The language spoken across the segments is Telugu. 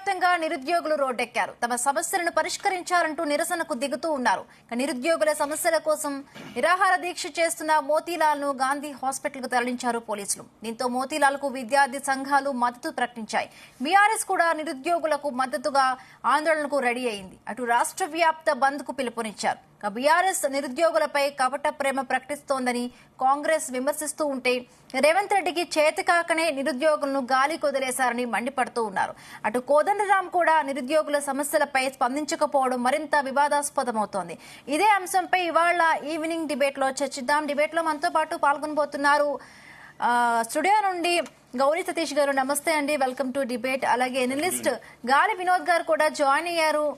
వ్యాప్తంగా నిరుద్యోగులు రోడ్డెక్కారు. తమ సమస్యలను పరిష్కరించాలంటూ నిరసనకు దిగుతూ ఉన్నారు. నిరుద్యోగుల సమస్యల కోసం నిరాహార దీక్ష చేస్తున్న మోతీలాల్ ను గాంధీ హాస్పిటల్ కు తరలించారు పోలీసులు. దీంతో మోతీలాల్ కు విద్యార్థి సంఘాలు మద్దతు ప్రకటించాయి. బీఆర్ఎస్ కూడా నిరుద్యోగులకు మద్దతుగా ఆందోళనకు రెడీ అయింది. అటు రాష్ట్ర వ్యాప్త బంద్ కు పిలుపునిచ్చారు. బీఆర్ఎస్ నిరుద్యోగులపై కపట ప్రేమ ప్రకటిస్తోందని కాంగ్రెస్ విమర్శిస్తూ ఉంటే రేవంత్ రెడ్డికి చేతకాకనే నిరుద్యోగులను గాలి కొదిలేశారని మండిపడుతూ ఉన్నారు. అటు కోదండరాం కూడా నిరుద్యోగుల సమస్యలపై స్పందించకపోవడం మరింత వివాదాస్పదమవుతోంది. ఇదే అంశంపై ఇవాళ ఈవినింగ్ డిబేట్ లో చర్చిద్దాం. డిబేట్ లో మనతో పాటు పాల్గొనబోతున్నారు స్టూడియో నుండి గౌరీ సతీష్ గారు. నమస్తే అండి, వెల్కమ్ టు డిబేట్. అలాగే ఎనలిస్ట్ గాలి వినోద్ గారు కూడా జాయిన్ అయ్యారు.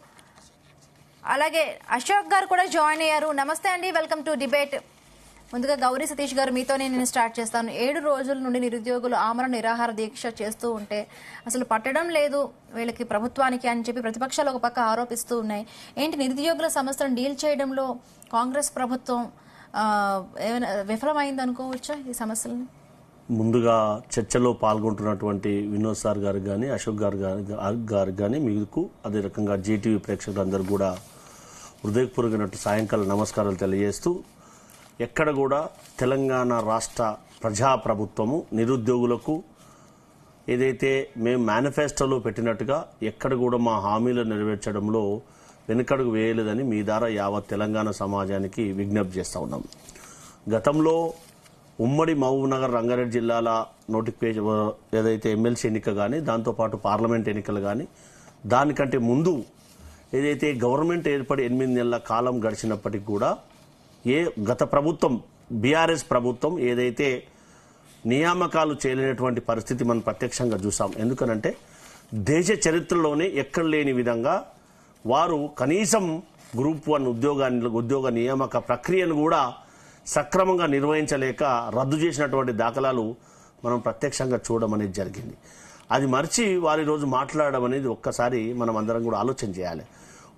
అలాగే అశోక్ గారు కూడా జాయిన్ అయ్యారు. నమస్తే అండి, వెల్కమ్ టు డిబేట్. ముందుగా గౌరీ సతీష్ గారు, మీతోనే నేను స్టార్ట్ చేస్తాను. 7 రోజుల నుండి నిరుద్యోగులు ఆమరణ నిరాహార దీక్ష చేస్తూ ఉంటే అసలు పట్టడం లేదు వీళ్ళకి ప్రభుత్వానికి అని చెప్పి ప్రతిపక్షాలు ఒక పక్క ఆరోపిస్తూ ఉన్నాయి. ఏంటి నిరుద్యోగుల సమస్యలను డీల్ చేయడంలో కాంగ్రెస్ ప్రభుత్వం ఏమైనా విఫలమైంది అనుకోవచ్చా ఈ సమస్యలను? ముందుగా చర్చలో పాల్గొంటున్నటువంటి వినోద్ సార్ గారు కానీ అశోక్ గారు కానీ మీకు అదే రకంగా జీటీవీ ప్రేక్షకులందరూ కూడా హృదయపూర్వకమైన సాయంకాల నమస్కారాలు తెలియజేస్తూ, ఎక్కడ కూడా తెలంగాణ రాష్ట్ర ప్రజాప్రభుత్వము నిరుద్యోగులకు ఏదైతే మేము మేనిఫెస్టోలో పెట్టినట్టుగా ఎక్కడ కూడా మా హామీలు నెరవేర్చడంలో వెనుకడుగు వేయలేదని మీ ద్వారా యావత్ తెలంగాణ సమాజానికి విజ్ఞప్తి చేస్తూ ఉన్నాం. గతంలో ఉమ్మడి మహబూబ్నగర్ రంగారెడ్డి జిల్లాల నోటిఫికేషన్ ఏదైతే ఎమ్మెల్సీ ఎన్నిక కానీ దాంతోపాటు పార్లమెంట్ ఎన్నికలు కానీ దానికంటే ముందు ఏదైతే గవర్నమెంట్ ఏర్పడి 8 నెలల కాలం గడిచినప్పటికీ కూడా గత ప్రభుత్వం బీఆర్ఎస్ ప్రభుత్వం ఏదైతే నియామకాలు చేయలేనటువంటి పరిస్థితి మనం ప్రత్యక్షంగా చూసాం. ఎందుకనంటే దేశ చరిత్రలోనే ఎక్కడ లేని విధంగా వారు కనీసం గ్రూప్ 1 ఉద్యోగ నియామక ప్రక్రియను కూడా సక్రమంగా నిర్వహించలేక రద్దు చేసినటువంటి దాఖలాలు మనం ప్రత్యక్షంగా చూడడం అనేది జరిగింది. అది మర్చి వారు ఈరోజు మాట్లాడడం అనేది ఒక్కసారి మనం అందరం కూడా ఆలోచన చేయాలి.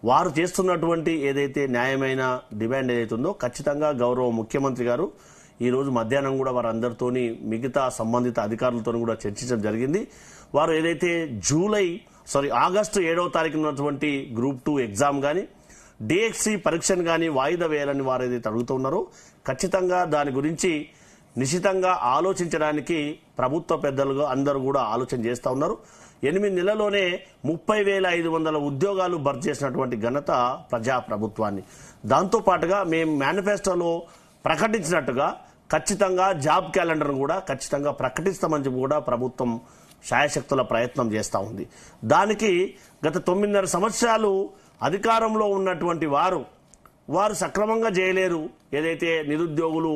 వారు చేస్తున్నటువంటి ఏదైతే న్యాయమైన డిమాండ్ ఏదైతుందో ఖచ్చితంగా గౌరవ ముఖ్యమంత్రి గారు ఈరోజు మధ్యాహ్నం కూడా వారందరితోని మిగతా సంబంధిత అధికారులతో కూడా చర్చించడం జరిగింది. వారు ఏదైతే ఆగస్టు 7వ తారీఖున ఉన్నటువంటి గ్రూప్ 2 ఎగ్జామ్ కానీ డిఎస్సి పరీక్షను కానీ వాయిదా వేయాలని వారు ఏదైతే అడుగుతున్నారో ఖచ్చితంగా దాని గురించి నిశితంగా ఆలోచించడానికి ప్రభుత్వ పెద్దలుగా అందరూ కూడా ఆలోచన చేస్తూ ఉన్నారు. 8 నెలల్లోనే 30,500 ఉద్యోగాలు భర్తీ చేసినటువంటి ఘనత ప్రజాప్రభుత్వాన్ని. దాంతోపాటుగా మేము మేనిఫెస్టోలో ప్రకటించినట్టుగా ఖచ్చితంగా జాబ్ క్యాలెండర్ కూడా ఖచ్చితంగా ప్రకటిస్తామని చెప్పి కూడా ప్రభుత్వం శాయశక్తుల ప్రయత్నం చేస్తూ ఉంది. దానికి గత 9.5 సంవత్సరాలు అధికారంలో ఉన్నటువంటి వారు సక్రమంగా చేయలేరు. ఏదైతే నిరుద్యోగులు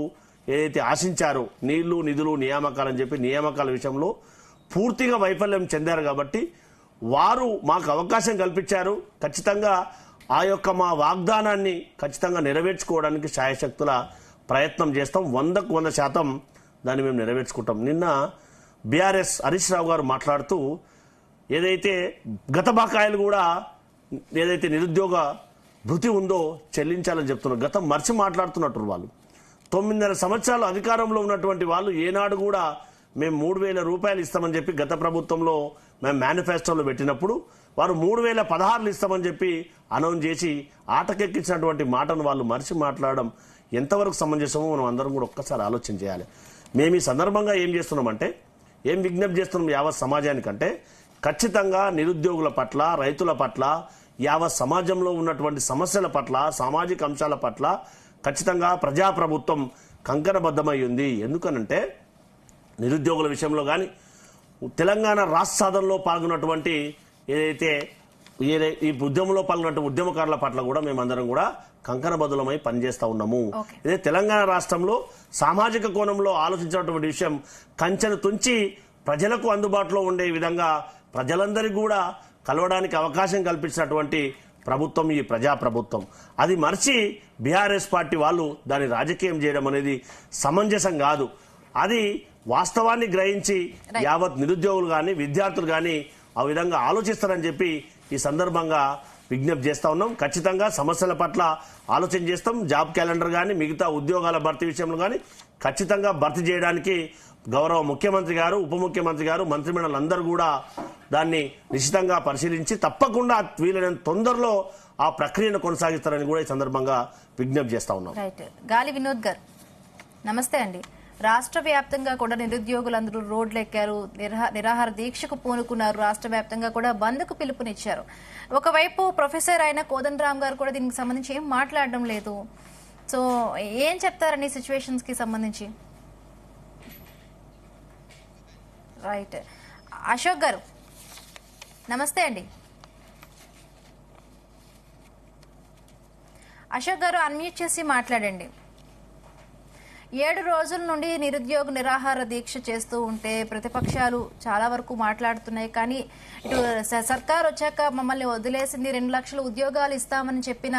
ఏదైతే ఆశించారో నీళ్లు నిధులు నియామకాలని చెప్పి నియామకాల విషయంలో పూర్తిగా వైఫల్యం చెందారు. కాబట్టి వారు మాకు అవకాశం కల్పించారు. ఖచ్చితంగా ఆ యొక్క మా వాగ్దానాన్ని ఖచ్చితంగా నెరవేర్చుకోవడానికి శాయశక్తుల ప్రయత్నం చేస్తాం. 100కు 100% దాన్ని మేము నెరవేర్చుకుంటాం. నిన్న బీఆర్ఎస్ హరీష్ రావు గారు మాట్లాడుతూ ఏదైతే గత బకాయిలు కూడా ఏదైతే నిరుద్యోగ భృతి ఉందో చెల్లించాలని చెప్తున్నారు. గతం మర్చి మాట్లాడుతున్నట్టు వాళ్ళు 9.5 సంవత్సరాలు అధికారంలో ఉన్నటువంటి వాళ్ళు ఏనాడు కూడా మేము 3,000 రూపాయలు ఇస్తామని చెప్పి గత ప్రభుత్వంలో మేము మేనిఫెస్టోలో పెట్టినప్పుడు వారు 3,016 ఇస్తామని చెప్పి అనౌన్స్ చేసి ఆటకెక్కించినటువంటి మాటను వాళ్ళు మర్చి మాట్లాడడం ఎంతవరకు సమంజసమో మనం అందరం కూడా ఒక్కసారి ఆలోచన చేయాలి. మేము ఈ సందర్భంగా ఏం చేస్తున్నామంటే ఏం విజ్ఞప్తి చేస్తున్నాం యావత్ సమాజానికంటే ఖచ్చితంగా నిరుద్యోగుల పట్ల రైతుల పట్ల యావత్ సమాజంలో ఉన్నటువంటి సమస్యల పట్ల సామాజిక అంశాల పట్ల ఖచ్చితంగా ప్రజాప్రభుత్వం కంకణబద్ధమై ఉంది. ఎందుకనంటే నిరుద్యోగుల విషయంలో కానీ తెలంగాణ రాష్ట్ర సాధనలో పాల్గొన్నటువంటి ఏదైతే ఈ ఉద్యమంలో పాల్గొన్నటువంటి ఉద్యమకారుల పట్ల కూడా మేమందరం కూడా కంకణబద్ధులమై పనిచేస్తా ఉన్నాము. ఇదే తెలంగాణ రాష్ట్రంలో సామాజిక కోణంలో ఆలోచించినటువంటి విషయం కంచెను తుంచి ప్రజలకు అందుబాటులో ఉండే విధంగా ప్రజలందరికీ కూడా కలవడానికి అవకాశం కల్పించినటువంటి ప్రభుత్వం ఈ ప్రజాప్రభుత్వం. అది మర్చి బీఆర్ఎస్ పార్టీ వాళ్ళు దాన్ని రాజకీయం చేయడం అనేది సమంజసం కాదు. అది వాస్తవాన్ని గ్రహించి యావత్ నిరుద్యోగులు కానీ విద్యార్థులు కానీ ఆ విధంగా ఆలోచిస్తారని చెప్పి ఈ సందర్భంగా విజ్ఞప్తి చేస్తా ఉన్నాం. ఖచ్చితంగా సమస్యల పట్ల ఆలోచన చేస్తాం. జాబ్ క్యాలెండర్ కానీ మిగతా ఉద్యోగాల భర్తీ విషయంలో కానీ ఖచ్చితంగా భర్తీ చేయడానికి గౌరవ ముఖ్యమంత్రి గారు ఉప ముఖ్యమంత్రి గారు మంత్రిమండలి అందరూ కూడా దాన్ని నిశ్చితంగా పరిశీలించి తప్పకుండా వీలైనంత తొందరలో ఆ ప్రక్రియను కొనసాగిస్తారని కూడా ఈ సందర్భంగా విజ్ఞప్తి చేస్తా ఉన్నాం. రైట్. గాలి వినోద్ గారు నమస్తే అండి. రాష్ట్ర వ్యాప్తంగా కూడా నిరుద్యోగులందరూ రోడ్లెక్కారు, నిరాహార దీక్షకు పూనుకున్నారు. రాష్ట్ర వ్యాప్తంగా కూడా బంద్కు పిలుపునిచ్చారు. ఒకవైపు ప్రొఫెసర్ అయిన కోదండరామ్ గారు కూడా దీనికి సంబంధించి ఏం మాట్లాడడం లేదు. సో ఏం చెప్తారండి సిచ్యువేషన్స్ కి సంబంధించి? రైట్. అశోక్ గారు నమస్తే అండి. అశోక్ గారు అన్మ్యూట్ చేసి మాట్లాడండి. 7 రోజుల నుండి నిరుద్యోగ నిరాహార దీక్ష చేస్తూ ఉంటే ప్రతిపక్షాలు చాలా వరకు మాట్లాడుతున్నాయి. కానీ ఇటు సర్కార్ వచ్చాక మమ్మల్ని వదిలేసింది, 2 లక్షల ఉద్యోగాలు ఇస్తామని చెప్పిన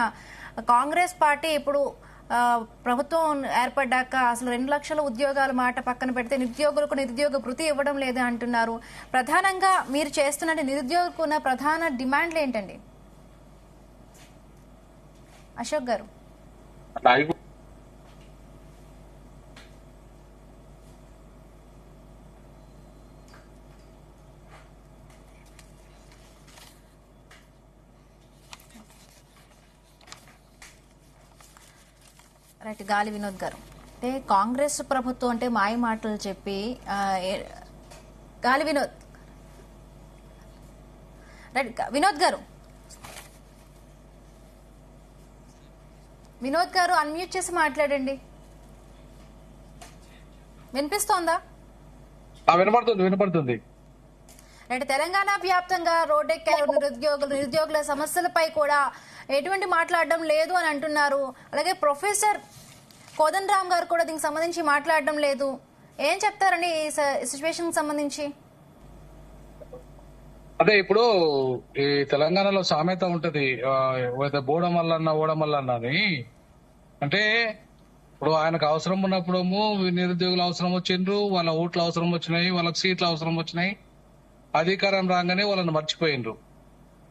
కాంగ్రెస్ పార్టీ ఇప్పుడు ప్రభుత్వం ఏర్పడ్డాక అసలు 2 లక్షల ఉద్యోగాల మాట పక్కన పెడితే నిరుద్యోగులకు నిరుద్యోగ భృతి ఇవ్వడం లేదు అంటున్నారు. ప్రధానంగా మీరు చేస్తున్న నిరుద్యోగులకు ఉన్న ప్రధాన డిమాండ్లు ఏంటండి అశోక్ గారు? రైట్. గాలి వినోద్ గారు, అంటే కాంగ్రెస్ ప్రభుత్వం అంటే మాయ మాటలు చెప్పి గాలి వినోద్ రైట్. వినోద్ గారు అన్మ్యూట్ చేసి మాట్లాడండి. వినిపిస్తోందా? వినపడుతుంది. రైట్. తెలంగాణ వ్యాప్తంగా రోడ్డెక్కారు నిరుద్యోగుల సమస్యలపై కూడా ఎటువంటి మాట్లాడడం లేదు అని అంటున్నారు. అలాగే ప్రొఫెసర్ కోదండరామ్ గారు కూడా దీనికి సంబంధించి మాట్లాడడం లేదు. ఏం చెప్తారండి ఈ సిచ్యువేషన్ సంబంధించి? అదే ఇప్పుడు ఈ తెలంగాణలో సామెత ఉంటది, బోడమల్లన్న ఓడమల్లన్న అని. అంటే ఇప్పుడు ఆయనకు అవసరం ఉన్నప్పుడేమో నిరుద్యోగులు అవసరం వచ్చిండ్రు, వాళ్ళ ఓట్లు అవసరం వచ్చినాయి, వాళ్ళకి సీట్లు అవసరం వచ్చినాయి. అధికారం రాగానే వాళ్ళని మర్చిపోయిండ్రు.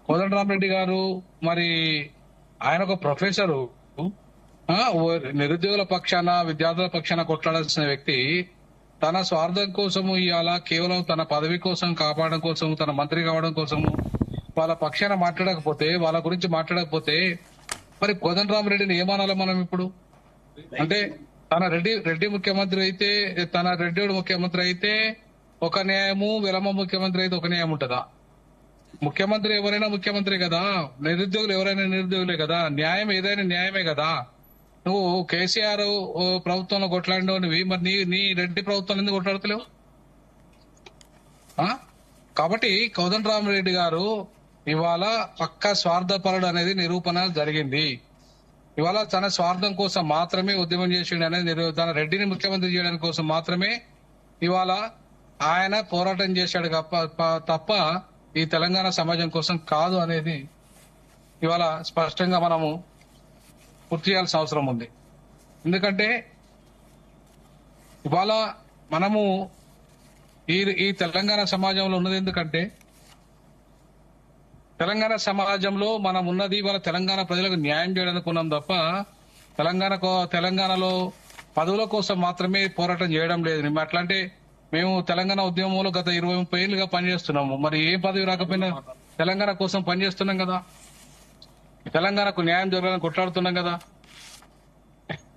కోదండరామరెడ్డి గారు మరి ఆయన ఒక ప్రొఫెసరు, నిరుద్యోగుల పక్షాన విద్యార్థుల పక్షాన కొట్లాడాల్సిన వ్యక్తి తన స్వార్థం కోసము ఇవాళ కేవలం తన పదవి కోసం కాపాడడం కోసం, తన మంత్రి కావడం కోసము వాళ్ళ పక్షాన మాట్లాడకపోతే, వాళ్ళ గురించి మాట్లాడకపోతే మరి కోదండరామరెడ్డిని ఏమనాలి మనం ఇప్పుడు? అంటే తన రెడ్డి ముఖ్యమంత్రి అయితే, తన రెడ్డి ముఖ్యమంత్రి అయితే ఒక న్యాయము, వెలమ ముఖ్యమంత్రి అయితే ఒక న్యాయం ఉంటుందా? ముఖ్యమంత్రి ఎవరైనా ముఖ్యమంత్రి కదా, నిరుద్యోగులు ఎవరైనా నిరుద్యోగులే కదా, న్యాయం ఏదైనా న్యాయమే కదా. నువ్వు కేసీఆర్ ప్రభుత్వంలో కొట్లాడినవి, మరి నీ రెడ్డి ప్రభుత్వం ఎందుకు కొట్లాడతలేవు? కాబట్టి కోదండరామరెడ్డి గారు ఇవాళ పక్కా స్వార్థపరుడు అనేది నిరూపణ జరిగింది. ఇవాళ తన స్వార్థం కోసం మాత్రమే ఉద్యమం చేసిండు అనేది, తన రెడ్డిని ముఖ్యమంత్రి చేయడానికి కోసం మాత్రమే ఇవాళ ఆయన పోరాటం చేశాడు తప్ప ఈ తెలంగాణ సమాజం కోసం కాదు అనేది ఇవాళ స్పష్టంగా మనము పూర్తి చేయాల్సిన అవసరం ఉంది. ఎందుకంటే ఇవాళ మనము ఈ తెలంగాణ సమాజంలో ఉన్నది ఎందుకంటే, తెలంగాణ సమాజంలో మనం ఉన్నది ఇవాళ తెలంగాణ ప్రజలకు న్యాయం చేయడానికి ఉన్నాం తప్ప తెలంగాణలో పదవుల కోసం మాత్రమే పోరాటం చేయడం లేదు. అట్లా అంటే మేము తెలంగాణ ఉద్యమంలో గత 20-30 ఏళ్లుగా పనిచేస్తున్నాము. మరి ఏ పదవి రాకపోయినా తెలంగాణ కోసం పనిచేస్తున్నాం కదా, తెలంగాణకు న్యాయం జరగాలని కొట్లాడుతున్నాం కదా.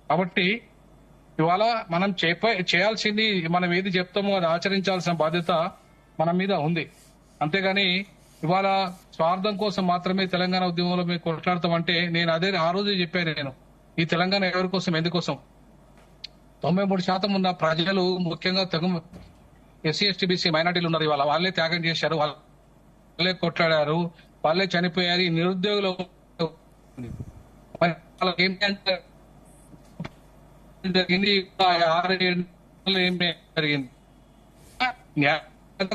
కాబట్టి ఇవాళ మనం చేయాల్సింది, మనం ఏది చెప్తామో అది ఆచరించాల్సిన బాధ్యత మన మీద ఉంది. అంతేగాని ఇవాళ స్వార్థం కోసం మాత్రమే తెలంగాణ ఉద్యమంలో మేము కొట్లాడతామంటే, నేను ఆ రోజు చెప్పాను, నేను ఈ తెలంగాణ ఎవరి కోసం, ఎందుకోసం? 93% ఉన్న ప్రజలు, ముఖ్యంగా ఎస్సీ ఎస్టీ బీసీ మైనార్టీలు ఉన్నారు, ఇవాళ వాళ్ళే త్యాగం చేశారు, వాళ్ళే కొట్లాడారు, వాళ్ళే చనిపోయారు. ఈ నిరుద్యోగులు జరిగింది 6-7 ఏం జరిగింది?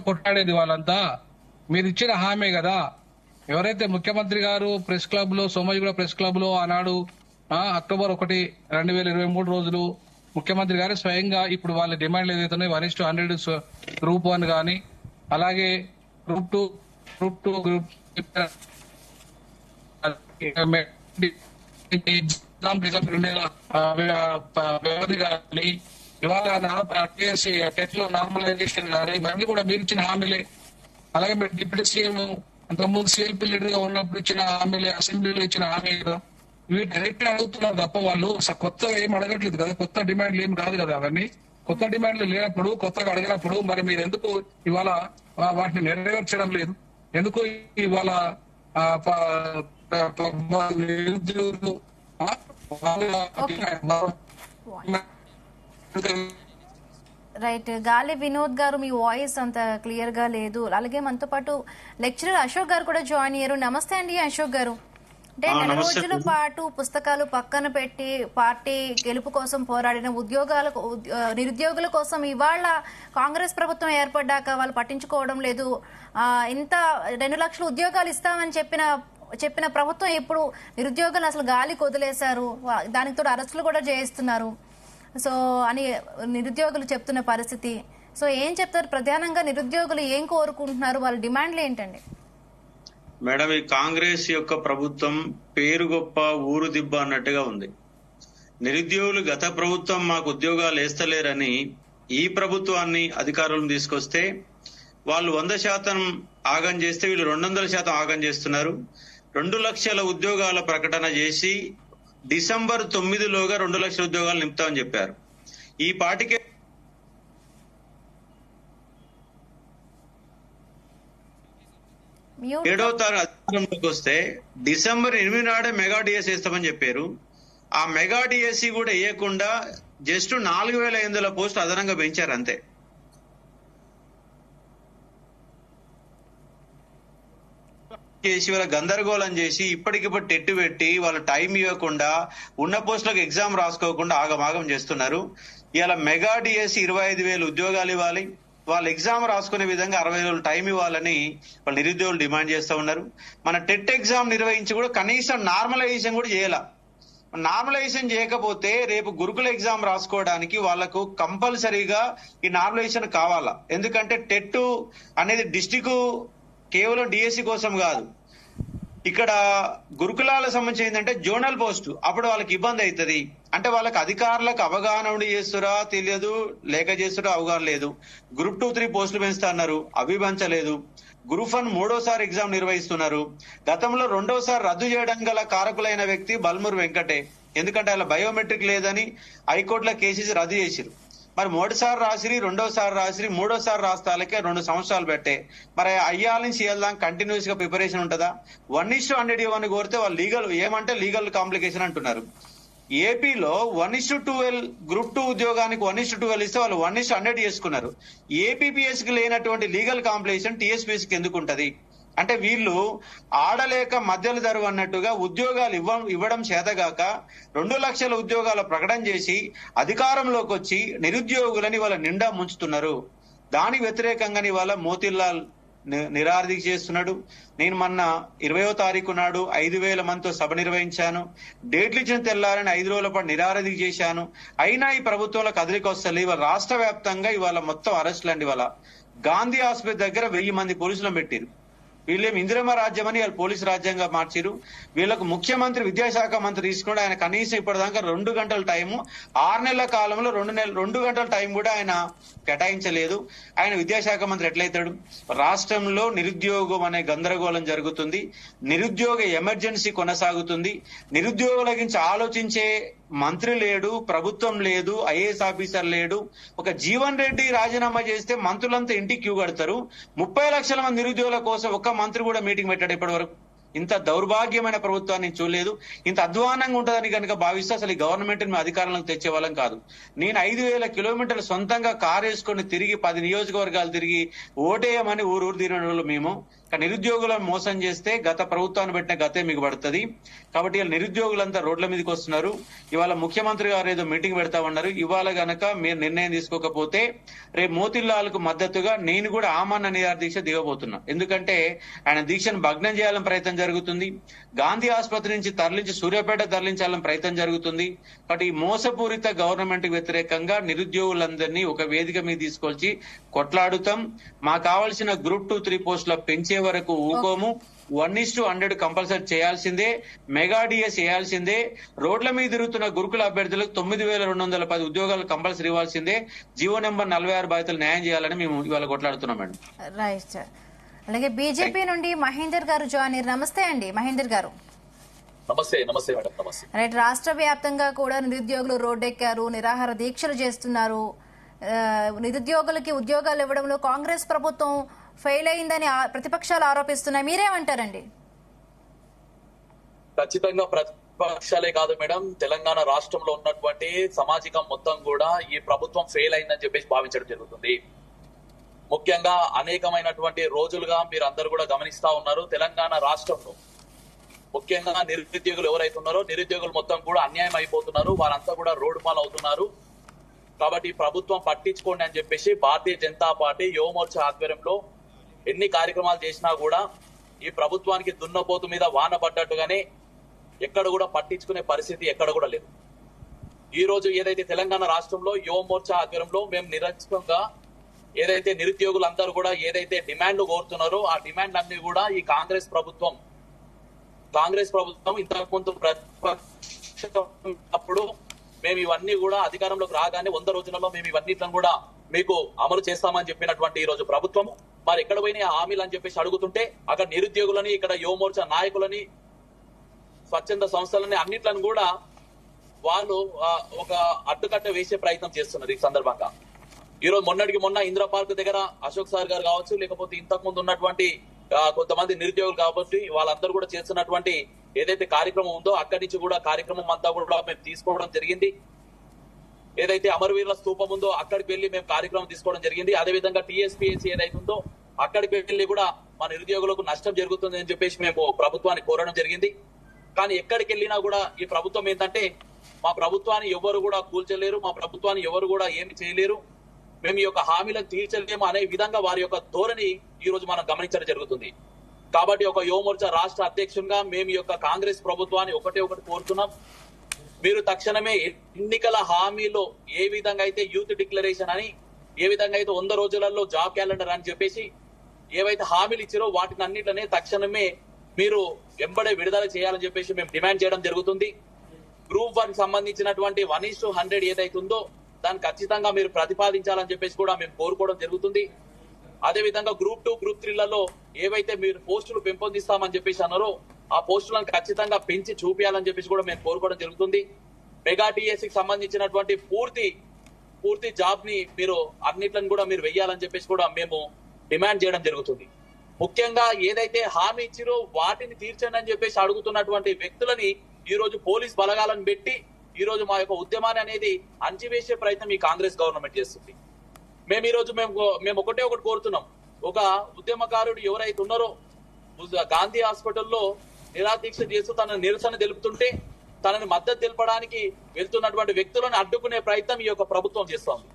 కొట్లాడేది వాళ్ళంతా మీరు ఇచ్చిన హామీ కదా. ఎవరైతే ముఖ్యమంత్రి గారు ప్రెస్ క్లబ్ లో, సోమాజిగూడ ప్రెస్ క్లబ్ లో ఆనాడు అక్టోబర్ 1, 2023 రోజులు ముఖ్యమంత్రి గారు స్వయంగా ఇప్పుడు వాళ్ళ డిమాండ్లు ఏదైతున్నాయి 1:100 గ్రూప్ 1 కానీ, అలాగే గ్రూప్ 2 గ్రూప్ వ్యవధి కానీ, ఇవాళ టెట్ లో నార్మలైజేషన్ కానీ, ఇవన్నీ కూడా మీరు ఇచ్చిన హామీలే. అలాగే మీరు డిప్యూటీ సీఎం అంతకుముందు సిఎల్పీ లీడర్ గా ఉన్నప్పుడు ఇచ్చిన హామీలు, అసెంబ్లీలో ఇచ్చిన హామీలు వీటన్నిటిని అడుగుతున్నారు తప్ప వాళ్ళు కొత్తగా ఏం అడగట్లేదు కదా, కొత్త డిమాండ్లు ఏం కాదు కదా. అవన్నీ కొత్త డిమాండ్లు లేనప్పుడు, కొత్తగా అడిగినప్పుడు మరి మీరు ఎందుకు ఇవాళ వాటిని నెరవేర్చడం లేదు? ఎందుకు ఇవాళ నిరుద్యోగులు రైట్. గాలి వినోద్ గారు, మీ వాయిస్ అంత క్లియర్ గా లేదు. అలాగే మనతో పాటు లెక్చరర్ అశోక్ గారు కూడా జాయిన్ అయ్యారు. నమస్తే అండి అశోక్ గారు. అంటే నెల రోజుల పాటు పుస్తకాలు పక్కన పెట్టి పార్టీ గెలుపు కోసం పోరాడిన నిరుద్యోగుల కోసం ఇవాళ కాంగ్రెస్ ప్రభుత్వం ఏర్పడ్డాక వాళ్ళు పట్టించుకోవడం లేదు. ఇంత 2 లక్షల ఉద్యోగాలు ఇస్తామని చెప్పిన ప్రభుత్వం ఇప్పుడు నిరుద్యోగులు అసలు గాలికి వదిలేశారు. దానికి తోడు అరెస్టులు కూడా చేయిస్తున్నారు సో అని నిరుద్యోగులు చెప్తున్న పరిస్థితి. సో ఏం చెప్తారు? ప్రధానంగా నిరుద్యోగులు ఏం కోరుకుంటున్నారు? వాళ్ళ డిమాండ్లు ఏంటండి? మేడం, ఈ కాంగ్రెస్ యొక్క ప్రభుత్వం పేరు గొప్ప ఊరు దిబ్బ అన్నట్టుగా ఉంది. నిరుద్యోగులు గత ప్రభుత్వం మాకు ఉద్యోగాలు వేస్తలేరని ఈ ప్రభుత్వాన్ని అధికారులను తీసుకొస్తే వాళ్ళు 100% ఆగం చేస్తే వీళ్ళు 200% ఆగం చేస్తున్నారు. 2 లక్షల ఉద్యోగాల ప్రకటన చేసి డిసెంబర్ 9లోగా 2 లక్షల ఉద్యోగాలు నింపుతామని చెప్పారు. ఈ పాటికే 7వ తారీఖు అధికారంలోకి వస్తే డిసెంబర్ 8 నాడే మెగా డిఎస్సీ వేస్తామని చెప్పారు. ఆ మెగా డిఎస్సీ కూడా వేయకుండా జస్ట్ 4,500 పోస్టులు అదనంగా పెంచారు అంతే. చేసి వాళ్ళ గందరగోళం చేసి ఇప్పటికిప్పుడు టెట్టు పెట్టి వాళ్ళ టైం ఇవ్వకుండా ఉన్న పోస్టులకు ఎగ్జామ్ రాసుకోకుండా ఆగమాగం చేస్తున్నారు. ఇవాళ మెగా డిఎస్సీ 25,000 ఉద్యోగాలు ఇవ్వాలి, వాళ్ళు ఎగ్జామ్ రాసుకునే విధంగా 60 రోజులు టైం ఇవ్వాలని వాళ్ళు నిరుద్యోగులు డిమాండ్ చేస్తూ ఉన్నారు. మన టెట్ ఎగ్జామ్ నిర్వహించి కూడా కనీసం నార్మలైజేషన్ కూడా చేయాల. నార్మలైజేషన్ చేయకపోతే రేపు గురుకుల ఎగ్జామ్ రాసుకోవడానికి వాళ్లకు కంపల్సరీగా ఈ నార్మలైజేషన్ కావాలా. ఎందుకంటే టెట్ అనేది డిస్టిక్ కేవలం డిఎస్సి కోసం కాదు, ఇక్కడ గురుకులాలకు సంబంధించి ఏంటంటే జోనల్ పోస్టు, అప్పుడు వాళ్ళకి ఇబ్బంది అవుతుంది. అంటే వాళ్ళకి అధికారులకు అవగాహన ఉండి చేస్తురా తెలియదు, లేక చేస్తురా అవగాహన లేదు. గ్రూప్ 2, 3 పోస్టులు పెంచుతా అన్నారు, అవి పెంచలేదు. గ్రూప్ 1 3వసారి ఎగ్జామ్ నిర్వహిస్తున్నారు. గతంలో 2వసారి రద్దు చేయడం గల కారకులైన వ్యక్తి బల్మూరు వెంకటే. ఎందుకంటే అలా బయోమెట్రిక్ లేదని హైకోర్టులో కేసీసీ రద్దు చేసిరు. మరి 3సారి రాసిరి, 2వసారి రాసిరి, 3వసారి రాస్తాలకే 2 సంవత్సరాలు పెట్టే. మరి అయ్యాల నుంచి వెళ్దాం కంటిన్యూస్ గా ప్రిపరేషన్ ఉంటుందా? 1:100 ఇవ్వని కోరితే వాళ్ళు లీగల్ కాంప్లికేషన్ అంటున్నారు. ఏపీలో 1:12 గ్రూప్ 2 ఉద్యోగానికి 1:12 ఇస్తే వాళ్ళు 1:100 చేసుకున్నారు. ఏపీపీఎస్ కి లేనటువంటి లీగల్ కాంప్లికేషన్ టీఎస్పీఎస్ కి ఎందుకు ఉంటది? అంటే వీళ్ళు ఆడలేక మధ్యలో ధరు అన్నట్టుగా ఉద్యోగాలు ఇవ్వడం చేతగాక 2 లక్షల ఉద్యోగాల ప్రకటన చేసి అధికారంలోకి వచ్చి నిరుద్యోగులని వాళ్ళ నిండా ముంచుతున్నారు. దానికి వ్యతిరేకంగా వాళ్ళ మోతీలాల్ నిరాదీక్ష చేస్తున్నాడు. నేను మొన్న 20వ తారీఖు నాడు 5,000 మందితో సభ నిర్వహించాను. డేట్లు ఇచ్చిన తెల్లారని 5 రోజుల పాటు నిరాదీక్ష చేశాను. అయినా ఈ ప్రభుత్వంలో కదలిక వస్తలే. ఇవాళ రాష్ట్ర వ్యాప్తంగా ఇవాళ మొత్తం అరెస్టులు అండి. ఇవాళ గాంధీ ఆసుపత్రి దగ్గర 1000 మంది పోలీసులు పెట్టారు. వీళ్ళేం ఇందిరమ్మ రాజ్యం అని వాళ్ళు పోలీసు రాజ్యంగా మార్చారు. వీళ్ళకు ముఖ్యమంత్రి విద్యాశాఖ మంత్రి తీసుకుని ఆయన కనీసం ఇప్పటిదాకా 2 గంటల టైము, 6 నెలల కాలంలో 2 గంటల టైం కూడా ఆయన కేటాయించలేదు. ఆయన విద్యాశాఖ మంత్రి ఎట్లయితాడు? రాష్ట్రంలో నిరుద్యోగం అనే గందరగోళం జరుగుతుంది, నిరుద్యోగ ఎమర్జెన్సీ కొనసాగుతుంది. నిరుద్యోగుల గురించి ఆలోచించే మంత్రి లేడు, ప్రభుత్వం లేదు, ఐఏఎస్ ఆఫీసర్ లేడు. ఒక జీవన్ రెడ్డి రాజీనామా చేస్తే మంత్రులంతా ఇంటికి క్యూ కడతారు. 30 లక్షల మంది నిరుద్యోగుల కోసం ఒక్క మంత్రి కూడా మీటింగ్ పెట్టాడు ఇప్పటి వరకు. ఇంత దౌర్భాగ్యమైన ప్రభుత్వాన్ని చూడలేదు. ఇంత అధ్వానంగా ఉంటుందని కనుక భావిస్తే అసలు ఈ గవర్నమెంట్ ని అధికారంలోకి తెచ్చే వాళ్ళం కాదు. నేను 5,000 కిలోమీటర్లు సొంతంగా కారు వేసుకొని తిరిగి 10 నియోజకవర్గాలు తిరిగి ఓటేయమని ఊరు తిరిగిన వాళ్ళు మేము. నిరుద్యోగులను మోసం చేస్తే గత ప్రభుత్వాన్ని పెట్టిన గతే మీకు పడుతుంది. కాబట్టి ఇవాళ నిరుద్యోగులంతా రోడ్ల మీదకి వస్తున్నారు. ఇవాళ ముఖ్యమంత్రి గారు ఏదో మీటింగ్ పెడతామన్నారు. ఇవాళ గనక మీరు నిర్ణయం తీసుకోకపోతే రేపు మోతిలాల్ కు మద్దతుగా నేను కూడా ఆమరణ నిరాహార దీక్ష దిగబోతున్నా. ఎందుకంటే ఆయన దీక్షను భగ్నం చేయాలని ప్రయత్నం జరుగుతుంది. గాంధీ ఆసుపత్రి నుంచి తరలించి సూర్యాపేట తరలించాలని ప్రయత్నం జరుగుతుంది. కాబట్టి ఈ మోసపూరిత గవర్నమెంట్ కి వ్యతిరేకంగా నిరుద్యోగులందరినీ ఒక వేదిక మీద తీసుకొచ్చి కొట్లాడుతాం. మాకు కావాల్సిన గ్రూప్ 2, 3 పోస్టుల పెంచే వరకు ఊకోము. 1:100 కంపల్సరీ చేయాల్సిందే. మెగా డిఎస్ చేయాల్సిందే. రోడ్ల మీద తిరుగుతున్న గురుకుల అభ్యర్థులకు 9,210 ఉద్యోగాలు కంపల్సరీ ఇవ్వాల్సిందే. జీవో నెంబర్ 46 బాధితులు న్యాయం చేయాలని మేము ఇవాళ కొట్లాడుతున్నాం మేడం. రైట్. అలాగే బీజేపీ నుండి మహేందర్ గారు జాయిన్ అయ్యారు. నమస్తే అండి మహేందర్ గారు. నమస్తే మేడం. నమస్తే. రైట్, రాష్ట్ర వ్యాప్తంగా కూడా నిరుద్యోగులు రోడ్డెక్కారు, నిరాహార దీక్షలు చేస్తున్నారు. నిరుద్యోగులకి ఉద్యోగాలు ఇవ్వడంలో కాంగ్రెస్ ప్రభుత్వం ఫెయిల్ అయిందని ప్రతిపక్షాలు ఆరోపిస్తున్నాయి. మీరేమంటారండి? ఖచ్చితంగా ప్రతిపక్షాలే కాదు మేడం, తెలంగాణ రాష్ట్రంలో ఉన్నటువంటి సామాజికం మొత్తం కూడా ఈ ప్రభుత్వం ఫెయిల్ అయిందని చెప్పేసి భావించడం జరుగుతుంది. ముఖ్యంగా అనేకమైనటువంటి రోజులుగా మీరు అందరూ కూడా గమనిస్తా ఉన్నారు, తెలంగాణ రాష్ట్రంలో ముఖ్యంగా నిరుద్యోగులు ఎవరైతే ఉన్నారో నిరుద్యోగులు మొత్తం కూడా అన్యాయం అయిపోతున్నారు, వారంతా కూడా రోడ్డు పాలు అవుతున్నారు. కాబట్టి ప్రభుత్వం పట్టించుకోండి అని చెప్పేసి భారతీయ జనతా పార్టీ యువమోర్చా ఆధ్వర్యంలో ఎన్ని కార్యక్రమాలు చేసినా కూడా ఈ ప్రభుత్వానికి దున్నపోతు మీద వాన పడ్డట్టుగానే ఎక్కడ కూడా పట్టించుకునే పరిస్థితి ఎక్కడ కూడా లేదు. ఈ రోజు ఏదైతే తెలంగాణ రాష్ట్రంలో యువమోర్చా ఆధ్వర్యంలో మేము నిరంతరంగా ఏదైతే నిరుద్యోగులందరూ కూడా ఏదైతే డిమాండ్లు కోరుతున్నారో ఆ డిమాండ్ అన్ని కూడా ఈ కాంగ్రెస్ ప్రభుత్వం ఇంతకుముందు అప్పుడు మేము ఇవన్నీ కూడా అధికారంలోకి రాగానే 100 రోజులలో మేము ఇవన్నిట్లను కూడా మీకు అమలు చేస్తామని చెప్పినటువంటి ఈ రోజు ప్రభుత్వము మరి ఎక్కడ పోయినా హామీలు అని చెప్పేసి అడుగుతుంటే అక్కడ నిరుద్యోగులని, ఇక్కడ యువమోర్చా నాయకులని, స్వచ్ఛంద సంస్థలని అన్నిట్లను కూడా వాళ్ళు ఒక అడ్డుకట్ట వేసే ప్రయత్నం చేస్తున్నారు. ఈ సందర్భంగా ఈ రోజు మొన్నటికి మొన్న ఇందిరా పార్క్ దగ్గర అశోక్ సార్ గారు కావచ్చు, లేకపోతే ఇంతకు ముందు ఉన్నటువంటి కొంతమంది నిరుద్యోగులు కాబట్టి వాళ్ళందరూ కూడా చేస్తున్నటువంటి ఏదైతే కార్యక్రమం ఉందో అక్కడి నుంచి కూడా కార్యక్రమం అంతా కూడా మేము తీసుకోవడం జరిగింది. ఏదైతే అమరవీరుల స్తూపం ఉందో అక్కడికి వెళ్లి మేము కార్యక్రమం తీసుకోవడం జరిగింది. అదేవిధంగా టీఎస్పీఎస్సీ ఏదైతే ఉందో అక్కడికి వెళ్లి కూడా మా నిరుద్యోగులకు నష్టం జరుగుతుంది అని చెప్పేసి మేము ప్రభుత్వాన్ని కోరడం జరిగింది. కానీ ఎక్కడికి వెళ్ళినా కూడా ఈ ప్రభుత్వం ఏంటంటే మా ప్రభుత్వాన్ని ఎవరు కూడా కూల్చలేరు, మా ప్రభుత్వాన్ని ఎవరు కూడా ఏమి చేయలేరు, మేము ఈ యొక్క హామీలను తీర్చలేము అనే విధంగా వారి యొక్క ధోరణి ఈ రోజు మనం గమనించడం జరుగుతుంది. కాబట్టి ఒక యువమోర్చా రాష్ట్ర అధ్యక్షునిగా మేము ఈ యొక్క కాంగ్రెస్ ప్రభుత్వాన్ని ఒకటి కోరుతున్నాం, మీరు తక్షణమే ఎన్నికల హామీలో ఏ విధంగా అయితే యూత్ డిక్లరేషన్ అని, ఏ విధంగా అయితే 100 రోజులలో జాబ్ క్యాలెండర్ అని చెప్పేసి ఏవైతే హామీలు ఇచ్చారో వాటిని అన్నింటినే తక్షణమే మీరు వెంబడే విడుదల చేయాలని చెప్పేసి మేము డిమాండ్ చేయడం జరుగుతుంది. గ్రూప్ 1 సంబంధించినటువంటి 1:100 ఏదైతే ఉందో దాన్ని ఖచ్చితంగా మీరు ప్రతిపాదించాలని చెప్పేసి కూడా మేము కోరుకోవడం జరుగుతుంది. అదే విధంగా గ్రూప్ 2, గ్రూప్ 3లలో ఏవైతే మీరు పోస్టులు పెంపొందిస్తామని చెప్పేసి అన్నారో ఆ పోస్టులను ఖచ్చితంగా పెంచి చూపించాలని చెప్పేసి కూడా మేము కోరుకోవడం జరుగుతుంది. మెగా టీఎస్సీకి సంబంధించినటువంటి పూర్తి జాబ్ ని మీరు అన్నిట్లను కూడా మీరు వెయ్యాలని చెప్పేసి కూడా మేము డిమాండ్ చేయడం జరుగుతుంది. ముఖ్యంగా ఏదైతే హామీ ఇచ్చిరో వాటిని తీర్చండి అని చెప్పేసి అడుగుతున్నటువంటి వ్యక్తులని ఈ రోజు పోలీస్ బలగాలను పెట్టి ఈ రోజు మా యొక్క ఉద్యమాన్ని అనేది అణచివేసే ప్రయత్నం ఈ కాంగ్రెస్ గవర్నమెంట్ చేస్తుంది. మేము ఈ రోజు మేము ఒకటి కోరుతున్నాం, ఒక ఉద్యమకారుడు ఎవరైతే ఉన్నారో గాంధీ హాస్పిటల్లో నిరాదీక్ష చేస్తూ తన నిరసన తెలుపుతుంటే తనని మద్దతు తెలపడానికి వెళ్తున్నటువంటి వ్యక్తులను అడ్డుకునే ప్రయత్నం ఈ యొక్క ప్రభుత్వం చేస్తోంది.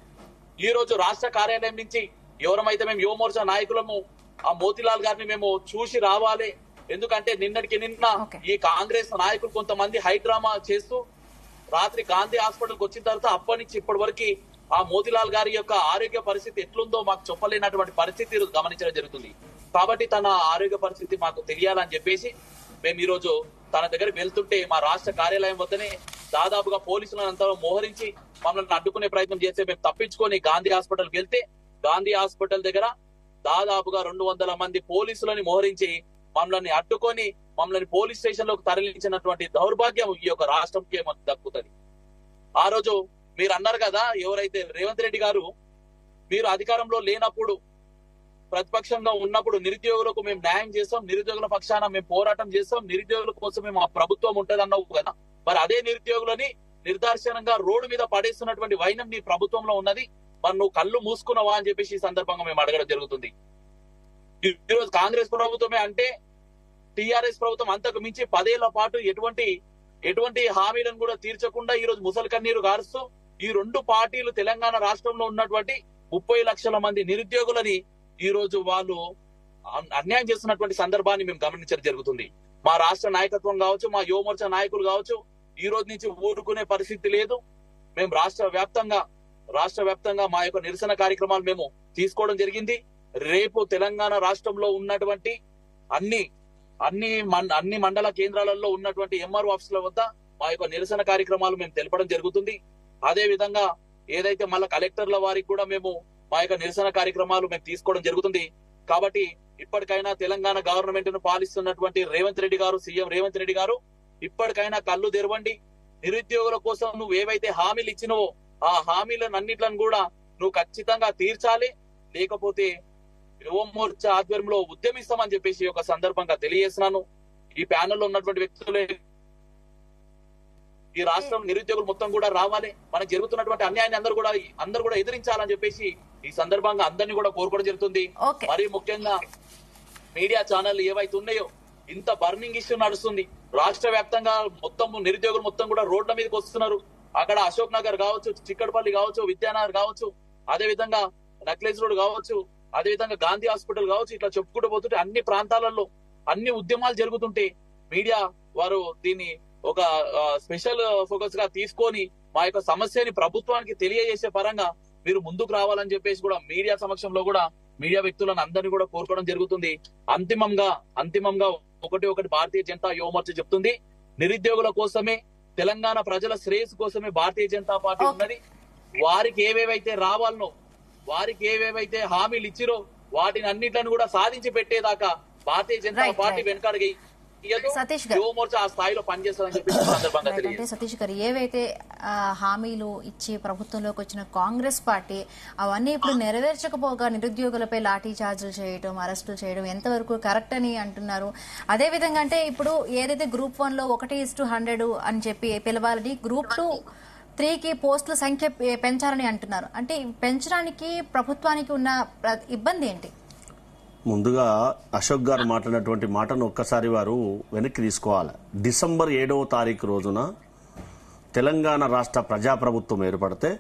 ఈ రోజు రాష్ట్ర కార్యాలయం నుంచి ఎవరమైతే మేము యువమోర్చా నాయకులము ఆ మోతీలాల్ గారిని మేము చూసి రావాలి, ఎందుకంటే నిన్న ఈ కాంగ్రెస్ నాయకులు కొంతమంది హైడ్రామా చేస్తూ రాత్రి గాంధీ హాస్పిటల్కి వచ్చిన తర్వాత అప్పటి నుంచి ఇప్పటి వరకు ఆ మోతీలాల్ గారి యొక్క ఆరోగ్య పరిస్థితి ఎట్లుందో మాకు చెప్పలేనటువంటి పరిస్థితి గమనించడం జరుగుతుంది. కాబట్టి తన ఆరోగ్య పరిస్థితి మాకు తెలియాలని చెప్పేసి మేము ఈ రోజు తన దగ్గరికి వెళ్తుంటే మా రాష్ట్ర కార్యాలయం వద్దనే దాదాపుగా పోలీసులను అంతా మోహరించి మమ్మల్ని అడ్డుకునే ప్రయత్నం చేస్తే మేము తప్పించుకొని గాంధీ హాస్పిటల్కి వెళ్తే గాంధీ హాస్పిటల్ దగ్గర దాదాపుగా 200 మంది పోలీసులని మోహరించి మమ్మల్ని అడ్డుకొని మమ్మల్ని పోలీస్ స్టేషన్ లోకి తరలించినటువంటి దౌర్భాగ్యం ఈ యొక్క రాష్ట్రంకి మనకు దక్కుతుంది. ఆ రోజు మీరు అన్నారు కదా, ఎవరైతే రేవంత్ రెడ్డి గారు మీరు అధికారంలో లేనప్పుడు ప్రతిపక్షంగా ఉన్నప్పుడు నిరుద్యోగులకు మేము న్యాయం చేస్తాం, నిరుద్యోగుల పక్షాన మేము పోరాటం చేస్తాం, నిరుద్యోగుల కోసం మేము ఆ ప్రభుత్వం ఉంటది అన్నావు కదా, మరి అదే నిరుద్యోగులని నిర్దాక్షిణంగా రోడ్డు మీద పడేస్తున్నటువంటి వైనం నీ ప్రభుత్వంలో ఉన్నది, మరి నువ్వు కళ్ళు మూసుకున్నావా అని చెప్పేసి ఈ సందర్భంగా మేము అడగడం జరుగుతుంది. ఈరోజు కాంగ్రెస్ ప్రభుత్వమే అంటే టిఆర్ఎస్ ప్రభుత్వం అంతకు మించి 10 ఏళ్ల పాటు ఎటువంటి హామీలను కూడా తీర్చకుండా ఈ రోజు ముసలి కన్నీరు గారుస్తూ ఈ 2 పార్టీలు తెలంగాణ రాష్ట్రంలో ఉన్నటువంటి 30 లక్షల మంది నిరుద్యోగులని ఈ రోజు వాళ్ళు అన్యాయం చేస్తున్నటువంటి సందర్భాన్ని మేము గమనించడం జరుగుతుంది. మా రాష్ట్ర నాయకత్వం కావచ్చు, మా యువమోర్చా నాయకులు కావచ్చు, ఈ రోజు నుంచి ఊరుకునే పరిస్థితి లేదు. మేము రాష్ట్ర వ్యాప్తంగా మా యొక్క నిరసన కార్యక్రమాలు మేము తీసుకోవడం జరిగింది. రేపు తెలంగాణ రాష్ట్రంలో ఉన్నటువంటి అన్ని మండల కేంద్రాలలో ఉన్నటువంటి ఎంఆర్ఓ ఆఫీసుల వద్ద మా యొక్క నిరసన కార్యక్రమాలు మేము తెలపడం జరుగుతుంది. అదే విధంగా ఏదైతే మళ్ళా కలెక్టర్ల వారికి కూడా మేము మా యొక్క నిరసన కార్యక్రమాలు మేము తీసుకోవడం జరుగుతుంది. కాబట్టి ఇప్పటికైనా తెలంగాణ గవర్నమెంట్ ను పాలిస్తున్నటువంటి రేవంత్ రెడ్డి గారు, సీఎం రేవంత్ రెడ్డి గారు ఇప్పటికైనా కళ్ళు తెరవండి. నిరుద్యోగుల కోసం నువ్వు ఏవైతే హామీలు ఇచ్చినవో ఆ హామీలను అన్నిట్లను కూడా నువ్వు ఖచ్చితంగా తీర్చాలి. లేకపోతే యువ మోర్చా ఆధ్వర్యంలో ఉద్యమిస్తామని చెప్పేసి ఒక సందర్భంగా తెలియజేస్తున్నాను. ఈ ప్యానెల్లో ఉన్నటువంటి వ్యక్తులే ఈ రాష్ట్రం నిరుద్యోగులు మొత్తం కూడా రావాలి, మనకు జరుగుతున్నటువంటి అన్యాయాన్ని అందరూ కూడా ఎదిరించాలని చెప్పేసి ఈ సందర్భంగా అందరినీ కూడా కోరుకోవడం జరుగుతుంది. ఓకే. మరి ముఖ్యంగా మీడియా ఛానల్ ఏవైతే ఉన్నాయో ఇంత బర్నింగ్ ఇష్యూ నడుస్తుంది రాష్ట్ర వ్యాప్తంగా, మొత్తం నిరుద్యోగులు మొత్తం కూడా రోడ్ల మీదకి వస్తున్నారు. అక్కడ అశోక్ నగర్ కావచ్చు, చిక్కడపల్లి కావచ్చు, విద్యానగర్ కావచ్చు, అదే విధంగా నక్లెస్ రోడ్ కావచ్చు, అదే విధంగా గాంధీ హాస్పిటల్ కావచ్చు, ఇట్లా చెప్పుకుంటూ పోతుంటే అన్ని ప్రాంతాలలో అన్ని ఉద్యమాలు జరుగుతుంటే మీడియా వారు దీన్ని ఒక స్పెషల్ ఫోకస్ గా తీసుకొని మా యొక్క సమస్యని ప్రభుత్వానికి తెలియజేసే పరంగా మీరు ముందుకు రావాలని చెప్పేసి కూడా మీడియా సమక్షంలో కూడా మీడియా వ్యక్తులను అందరినీ కూడా కోరుకోవడం జరుగుతుంది. అంతిమంగా ఒకటి భారతీయ జనతా యువ మోర్చా చెప్తుంది, నిరుద్యోగుల కోసమే, తెలంగాణ ప్రజల శ్రేయస్సు కోసమే భారతీయ జనతా పార్టీ ఉన్నది. వారికి ఏవేవైతే రావాలనో, వారికి ఏవేవైతే హామీలు ఇచ్చిరో వాటిని అన్నిట్లను కూడా సాధించి పెట్టేదాకా భారతీయ జనతా పార్టీ వెనకాడగి సతీష్ గారు, యువ మోర్చా ఆ స్థాయిలో పనిచేస్తారని చెప్పి సందర్భంగా అంటే సతీష్ గారు ఏవైతే హామీలు ఇచ్చి ప్రభుత్వంలోకి వచ్చిన కాంగ్రెస్ పార్టీ అవన్నీ ఇప్పుడు నెరవేర్చకపోగా నిరుద్యోగులపై లాఠీ చార్జీలు చేయడం, అరెస్టులు చేయడం ఎంతవరకు కరెక్ట్ అని అంటున్నారు. అదే విధంగా అంటే ఇప్పుడు ఏదైతే గ్రూప్ 1 లో 1:100 అని చెప్పి పిలవాలని, గ్రూప్ 2, 3కి పోస్టుల సంఖ్య పెంచాలని అంటున్నారు. అంటే పెంచడానికి ప్రభుత్వానికి ఉన్న ఇబ్బంది ఏంటి? ముందుగా అశోక్ గారు మాట్లాడినటువంటి మాటను ఒక్కసారి వారు వెనక్కి తీసుకోవాలి. డిసెంబర్ 7వ తారీఖు రోజున తెలంగాణ రాష్ట్ర ప్రజాప్రభుత్వం ఏర్పడితే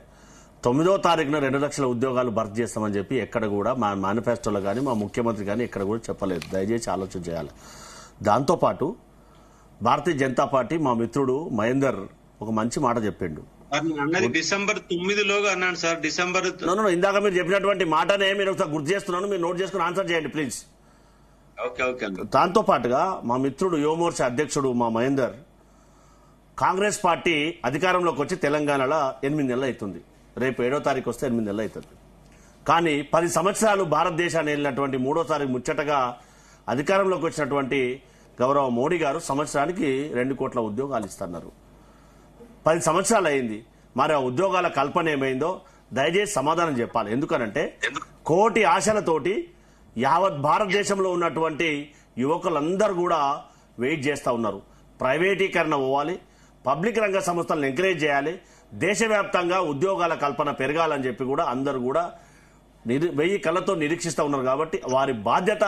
9వ తారీఖున 2 లక్షల ఉద్యోగాలు భర్తీ చేస్తామని చెప్పి ఎక్కడ కూడా మా మేనిఫెస్టోలో కానీ మా ముఖ్యమంత్రి కానీ ఎక్కడ కూడా చెప్పలేదు. దయచేసి ఆలోచన చేయాలి. దాంతోపాటు భారతీయ జనతా పార్టీ మా మిత్రుడు మహేందర్ ఒక మంచి మాట చెప్పిండు. అన్నది డిసెంబర్ 9లోగా అన్నాను సార్. డిసెంబర్ ఇందాక మీరు చెప్పినటువంటి మాటనే మీరు ఒకసారి గుర్తు చేస్తున్నాను, మీరు నోట్ చేసుకుని ఆన్సర్ చేయండి ప్లీజ్. ఓకే. దాంతో పాటుగా మా మిత్రుడు యువమోర్చా అధ్యక్షుడు మా మహేందర్, కాంగ్రెస్ పార్టీ అధికారంలోకి వచ్చి తెలంగాణలో 8 నెలలు అవుతుంది. రేపు 7వ తారీఖు వస్తే 8 నెలలు అవుతుంది. కానీ 10 సంవత్సరాలు భారతదేశాన్ని వెళ్ళినటువంటి 3వ తారీఖు ముచ్చటగా అధికారంలోకి వచ్చినటువంటి గౌరవ మోడీ గారు సంవత్సరానికి 2 కోట్ల ఉద్యోగాలు ఇస్తున్నారు. 10 సంవత్సరాలు అయింది. మరి ఆ ఉద్యోగాల కల్పన ఏమైందో దయచేసి సమాధానం చెప్పాలి. ఎందుకనంటే కోటి ఆశలతోటి యావత్ భారతదేశంలో ఉన్నటువంటి యువకులందరూ కూడా వెయిట్ చేస్తూ ఉన్నారు. ప్రైవేటీకరణ పోవాలి, పబ్లిక్ రంగ సంస్థలను ఎంకరేజ్ చేయాలి, దేశవ్యాప్తంగా ఉద్యోగాల కల్పన పెరగాలని చెప్పి కూడా అందరూ కూడా 1000 కళ్ళతో నిరీక్షిస్తూ ఉన్నారు. కాబట్టి వారి బాధ్యత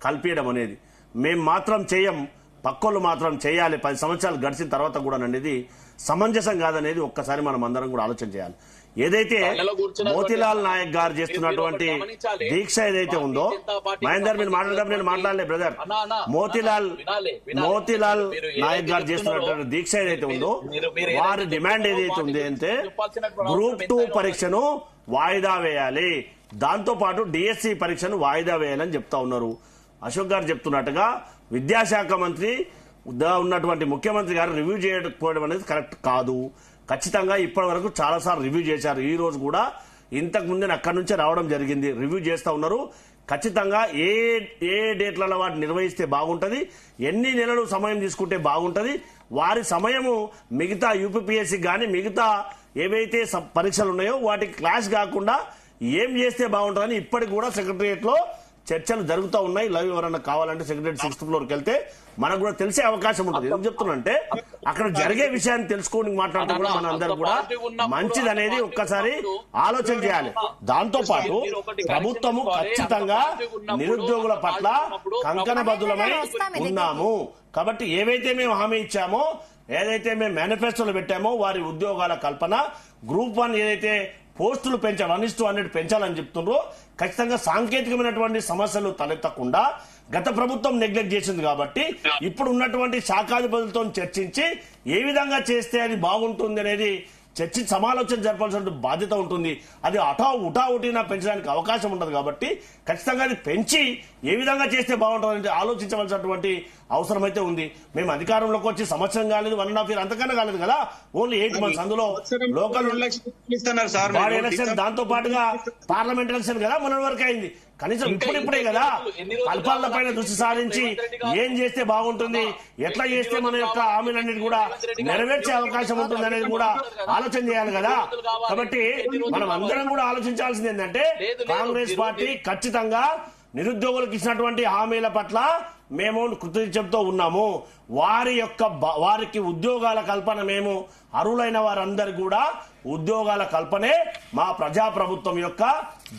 కల్పించడం అనేది మేం మాత్రం చేయం, పక్కోళ్ళు మాత్రం చేయాలి. 10 సంవత్సరాలు గడిచిన తర్వాత కూడా అనేది సమంజసం కాదనేది ఒక్కసారి మనం అందరం కూడా ఆలోచన చేయాలి. ఏదైతే మోతీలాల్ నాయక్ గారు చేస్తున్నటువంటి దీక్ష ఏదైతే ఉందో, మహేందర్ మీరు మాట్లాడేటప్పుడు నేను మాట్లాడలే బ్రదర్, మోతీలాల్ నాయక్ గారు చేస్తున్నటువంటి దీక్ష ఏదైతే ఉందో వారి డిమాండ్ ఏదైతే ఉంది అంటే గ్రూప్ 2 పరీక్షను వాయిదా వేయాలి, దాంతో పాటు డిఎస్సి పరీక్షను వాయిదా వేయాలని చెప్తా ఉన్నారు. అశోక్ గారు చెప్తున్నట్టుగా విద్యాశాఖ మంత్రి ఉన్నటువంటి ముఖ్యమంత్రి గారు రివ్యూ చేయకపోవడం అనేది కరెక్ట్ కాదు. ఖచ్చితంగా ఇప్పటి వరకు చాలాసార్లు రివ్యూ చేశారు. ఈ రోజు కూడా ఇంతకు ముందే అక్కడి నుంచే రావడం జరిగింది, రివ్యూ చేస్తా ఉన్నారు. ఖచ్చితంగా ఏ డేట్లలో వాటిని నిర్వహిస్తే బాగుంటది, ఎన్ని నెలలు సమయం తీసుకుంటే బాగుంటది, వారి సమయము మిగతా యూపీపీఎస్సీ కానీ మిగతా ఏవైతే పరీక్షలు ఉన్నాయో వాటికి క్లాష్ కాకుండా ఏం చేస్తే బాగుంటుందని ఇప్పటికి కూడా సెక్రటరియట్ లో చర్చలు జరుగుతూ ఉన్నాయి. లైవ్ ఎవరన్నా కావాలంటే సెక్రటరీ 6th ఫ్లోర్కి వెళ్తే మనకు కూడా తెలిసే అవకాశం ఉంటుంది. ఎందుకు చెప్తున్నంటే అక్కడ జరిగే విషయాన్ని తెలుసుకోని మాట్లాడుతూ కూడా మన అందరూ కూడా మంచిదనేది ఒక్కసారి ఆలోచన చేయాలి. దాంతో పాటు ప్రభుత్వము ఖచ్చితంగా నిరుద్యోగుల పట్ల కంకణబద్ధులమై ఉన్నాము. కాబట్టి ఏవైతే మేము హామీ ఇచ్చామో, ఏదైతే మేము మేనిఫెస్టోలో పెట్టామో వారి ఉద్యోగాల కల్పన, గ్రూప్ 1 ఏదైతే పోస్టులు 1:100 పెంచాలని చెప్తుండ్రో ఖచ్చితంగా సాంకేతికమైనటువంటి సమస్యలు తలెత్తకుండా గత ప్రభుత్వం నెగ్లెక్ట్ చేసింది. కాబట్టి ఇప్పుడు ఉన్నటువంటి శాఖాధిపతులతో చర్చించి ఏ విధంగా చేస్తే అది బాగుంటుంది అనేది చర్చించి సమాలోచన జరపాల్సిన బాధ్యత ఉంటుంది. అది ఉటావుటినా పెంచడానికి అవకాశం ఉండదు. కాబట్టి ఖచ్చితంగా అది పెంచి ఏ విధంగా చేస్తే బాగుంటుంది ఆలోచించవలసినటువంటి అవసరమైతే ఉంది. మేము అధికారంలోకి వచ్చి సంవత్సరం కాలేదు, 1.5 year అంతకన్నా కాలేదు కదా, ఓన్లీ 8 months. అందులో లోకల్ బాడీ ఎలక్షన్, దాంతో పాటుగా పార్లమెంట్ ఎలక్షన్ కదా మొన్నటి వరకు అయింది. కనీసం ఇప్పుడిప్పుడే కదా పరిపాలన పైన దృష్టి సారించి ఏం చేస్తే బాగుంటుంది, ఎట్లా చేస్తే మన యొక్క హామీలన్నిటి కూడా నెరవేర్చే అవకాశం ఉంటుంది అనేది కూడా ఆలోచన చేయాలి కదా. కాబట్టి మనం అందరం కూడా ఆలోచించాల్సింది ఏంటంటే, కాంగ్రెస్ పార్టీ ఖచ్చితంగా నిరుద్యోగులకు ఇచ్చినటువంటి హామీల పట్ల మేము కృతజ్ఞతతో ఉన్నాము. వారికి ఉద్యోగాల కల్పన, మేము అర్హులైన వారందరికీ కూడా ఉద్యోగాల కల్పనే మా ప్రజాప్రభుత్వం యొక్క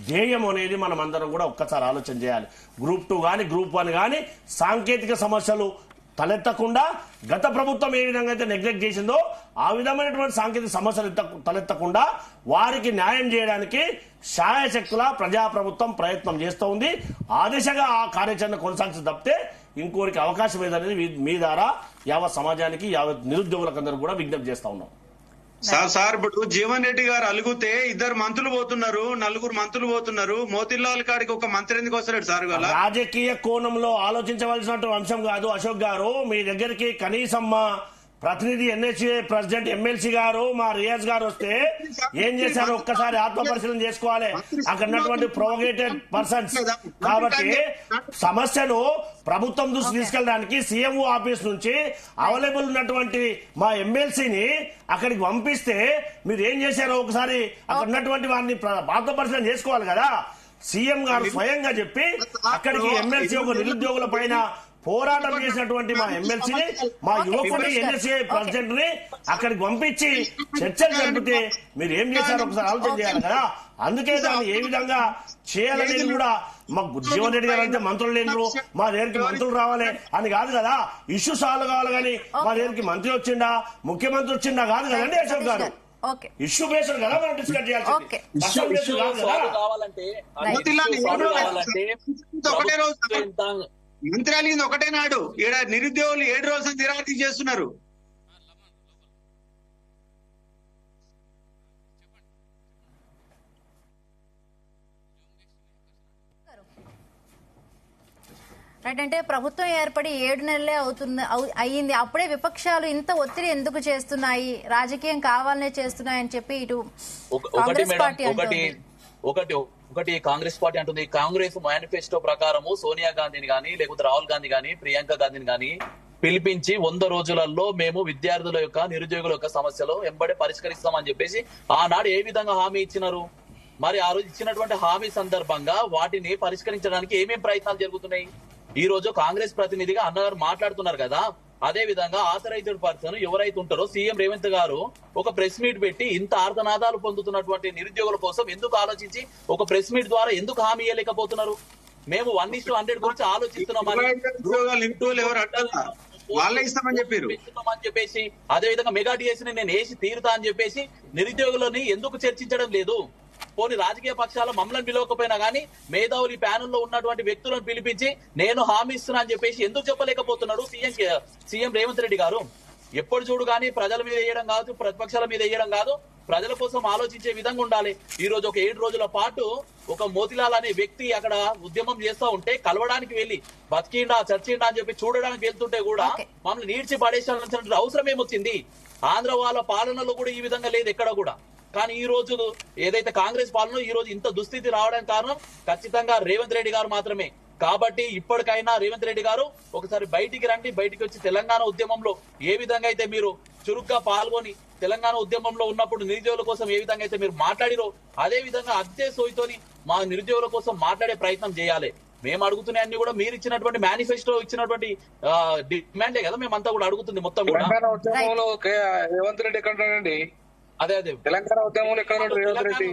ధ్యేయం అనేది మనం అందరం కూడా ఒక్కసారి ఆలోచన చేయాలి. Group 2 కానీ Group 1 కానీ సాంకేతిక సమస్యలు తలెత్తకుండా, గత ప్రభుత్వం ఏ విధంగా అయితే నెగ్లెక్ట్ చేసిందో ఆ విధమైనటువంటి సాంకేతిక సమస్యలు తలెత్తకుండా వారికి న్యాయం చేయడానికి శాయశక్తుల ప్రజాప్రభుత్వం ప్రయత్నం చేస్తూ ఉంది. ఆ దిశగా ఆ కార్యాచరణ కొనసాగించి తప్పితే ఇంకోరికి అవకాశం ఏదనేది మీ ద్వారా యావత్ సమాజానికి, యావత్ నిరుద్యోగులకు అందరూ కూడా విజ్ఞప్తి చేస్తా ఉన్నాం. సార్ ఇప్పుడు జీవన్ రెడ్డి గారు అలుగుతే 2 మంత్రులు పోతున్నారు, 4 మంత్రులు పోతున్నారు. మోతిలాల్ కాడికి ఒక మంత్రి ఎందుకు వస్తాడు సార్? రాజకీయ కోణంలో ఆలోచించవలసినటువంటి అంశం కాదు అశోక్ గారు. మీ దగ్గరికి కనీసం మా ప్రతినిధి ఎన్హెచ్ఏ ప్రెసిడెంట్ ఎమ్మెల్సీ గారు, మా రియాజ్ గారు వస్తే ఏం చేశారో ఒక్కసారి ఆత్మ పరిశీలన చేసుకోవాలి. అక్కడ ఉన్నటువంటి ప్రొవోకేటెడ్ పర్సన్స్. కాబట్టి సమస్యను ప్రభుత్వం దృష్టి తీసుకెళ్ళడానికి సీఎంఓ ఆఫీస్ నుంచి అవైలబుల్ ఉన్నటువంటి మా ఎమ్మెల్సీని అక్కడికి పంపిస్తే మీరు ఏం చేశారో ఒకసారి అక్కడ ఉన్నటువంటి వారిని ఆత్మ పరిశీలన చేసుకోవాలి కదా. సీఎం గారు స్వయంగా చెప్పి అక్కడికి ఎమ్మెల్సీ ఒక నిరుద్యోగుల పైన పోరాటం చేసినటువంటి మా ఎమ్మెల్సీని, మా యువకుని ఎన్ఎస్ఏ ప్రెసిడెంట్ ని అక్కడికి పంపించి చర్చలు జరిపితే మీరు ఏం చేశారో ఒకసారి ఆలోచన చేయాలి కదా. అందుకే దాన్ని ఏ విధంగా చేయాలనేది కూడా మాకు జీవన్ రెడ్డి గారు అంటే మంత్రులు లేరు, మా దగ్గరికి మంత్రులు రావాలి అని కాదు కదా. ఇష్యూ సాల్వ్ కావాలి కానీ మా దగ్గరికి మంత్రి వచ్చిండా, ముఖ్యమంత్రి వచ్చిండా కాదు కదండి అశోక్ గారు. ఇష్యూ బేస్డ్ కదా మనం డిస్కస్ చేయాలి. మంత్రి అలిగింది ఒకటే నాడు, నిరుద్యోగులు 7 రోజులు నిరాకరణ చేస్తున్నారు. రైట్, అంటే ప్రభుత్వం ఏర్పడి 7 నెలలే అయ్యింది. అప్పుడే విపక్షాలు ఇంత ఒత్తిడి ఎందుకు చేస్తున్నాయి, రాజకీయం కావాలనే చేస్తున్నాయని చెప్పి ఇటు కాంగ్రెస్ పార్టీ ఒకటి కాంగ్రెస్ పార్టీ అంటుంది. కాంగ్రెస్ మేనిఫెస్టో ప్రకారము సోనియా గాంధీని గానీ, లేకపోతే రాహుల్ గాంధీ గానీ, ప్రియాంక గాంధీని గానీ పిలిపించి 100 రోజులలో మేము విద్యార్థుల యొక్క, నిరుద్యోగుల యొక్క సమస్యలు వెంబడే పరిష్కరిస్తామని చెప్పేసి ఆనాడు ఏ విధంగా హామీ ఇచ్చినారు. మరి ఆ రోజు ఇచ్చినటువంటి హామీ సందర్భంగా వాటిని పరిష్కరించడానికి ఏమేం ప్రయత్నాలు జరుగుతున్నాయి? ఈ రోజు కాంగ్రెస్ ప్రతినిధిగా అన్నగారు మాట్లాడుతున్నారు కదా. అదే విధంగా ఆథరైజ్డ్ పర్సన్ ఎవరైతే ఉంటారో సీఎం రేవంత్ గారు ఒక ప్రెస్ మీట్ పెట్టి ఇంత ఆర్తనాదాలు పొందుతున్నటువంటి నిరుద్యోగుల కోసం ఎందుకు ఆలోచించి ఒక ప్రెస్ మీట్ ద్వారా ఎందుకు హామీ ఇవ్వలేకపోతున్నారు? మేము 1:100 గురించి ఆలోచిస్తున్నామని చెప్పేసి, అదే విధంగా మెగా డిఎస్ ని నేను వేసి తీరుతా అని చెప్పేసి నిరుద్యోగులని ఎందుకు చర్చించడం లేదు? పోనీ రాజకీయ పక్షాలు మమ్మల్ని పిలవకపోయినా గానీ మేధావులు ప్యానెల్లో ఉన్నటువంటి వ్యక్తులను పిలిపించి నేను హామీ ఇస్తున్నా అని చెప్పేసి ఎందుకు చెప్పలేకపోతున్నాడు సీఎం రేవంత్ రెడ్డి గారు? ఎప్పుడు చూడు కానీ ప్రజల మీద వేయడం కాదు, ప్రతిపక్షాల మీద వేయడం కాదు, ప్రజల కోసం ఆలోచించే విధంగా ఉండాలి. ఈ రోజు ఒక 7 రోజుల పాటు ఒక మోతిలాల్ అనే వ్యక్తి అక్కడ ఉద్యమం చేస్తా ఉంటే కలవడానికి వెళ్లి బతికిండా చర్చిండా అని చెప్పి చూడడానికి వెళ్తుంటే కూడా మమ్మల్ని నీడ్చి పడేసాల్సినటువంటి అవసరం ఏమొచ్చింది? ఆంధ్ర వాళ్ళ పాలనలో కూడా ఈ విధంగా లేదు ఎక్కడ కూడా. కానీ ఈ రోజు ఏదైతే కాంగ్రెస్ పాలన ఈ రోజు ఇంత దుస్థితి రావడానికి కారణం ఖచ్చితంగా రేవంత్ రెడ్డి గారు మాత్రమే. కాబట్టి ఇప్పటికైనా రేవంత్ రెడ్డి గారు ఒకసారి బయటికి రండి, బయటికి వచ్చి తెలంగాణ ఉద్యమంలో ఏ విధంగా అయితే మీరు చురుగ్గా పాల్గొని తెలంగాణ ఉద్యమంలో ఉన్నప్పుడు నిరుద్యోగుల కోసం ఏ విధంగా అయితే మీరు మాట్లాడిరో అదే విధంగా అదే సోయితోని మా నిరుద్యోగుల కోసం మాట్లాడే ప్రయత్నం చేయాలి. మేము అడుగుతున్న అన్ని కూడా మీరు ఇచ్చినటువంటి మేనిఫెస్టో ఇచ్చినటువంటి డిమాండే కదా మేమంతా కూడా అడుగుతుంది మొత్తం కూడా. రేవంత్ రెడ్డి ఎక్కడండి? అదే తెలంగాణ ఉద్యమంలో ఎక్కడ రేవంత్ రెడ్డి?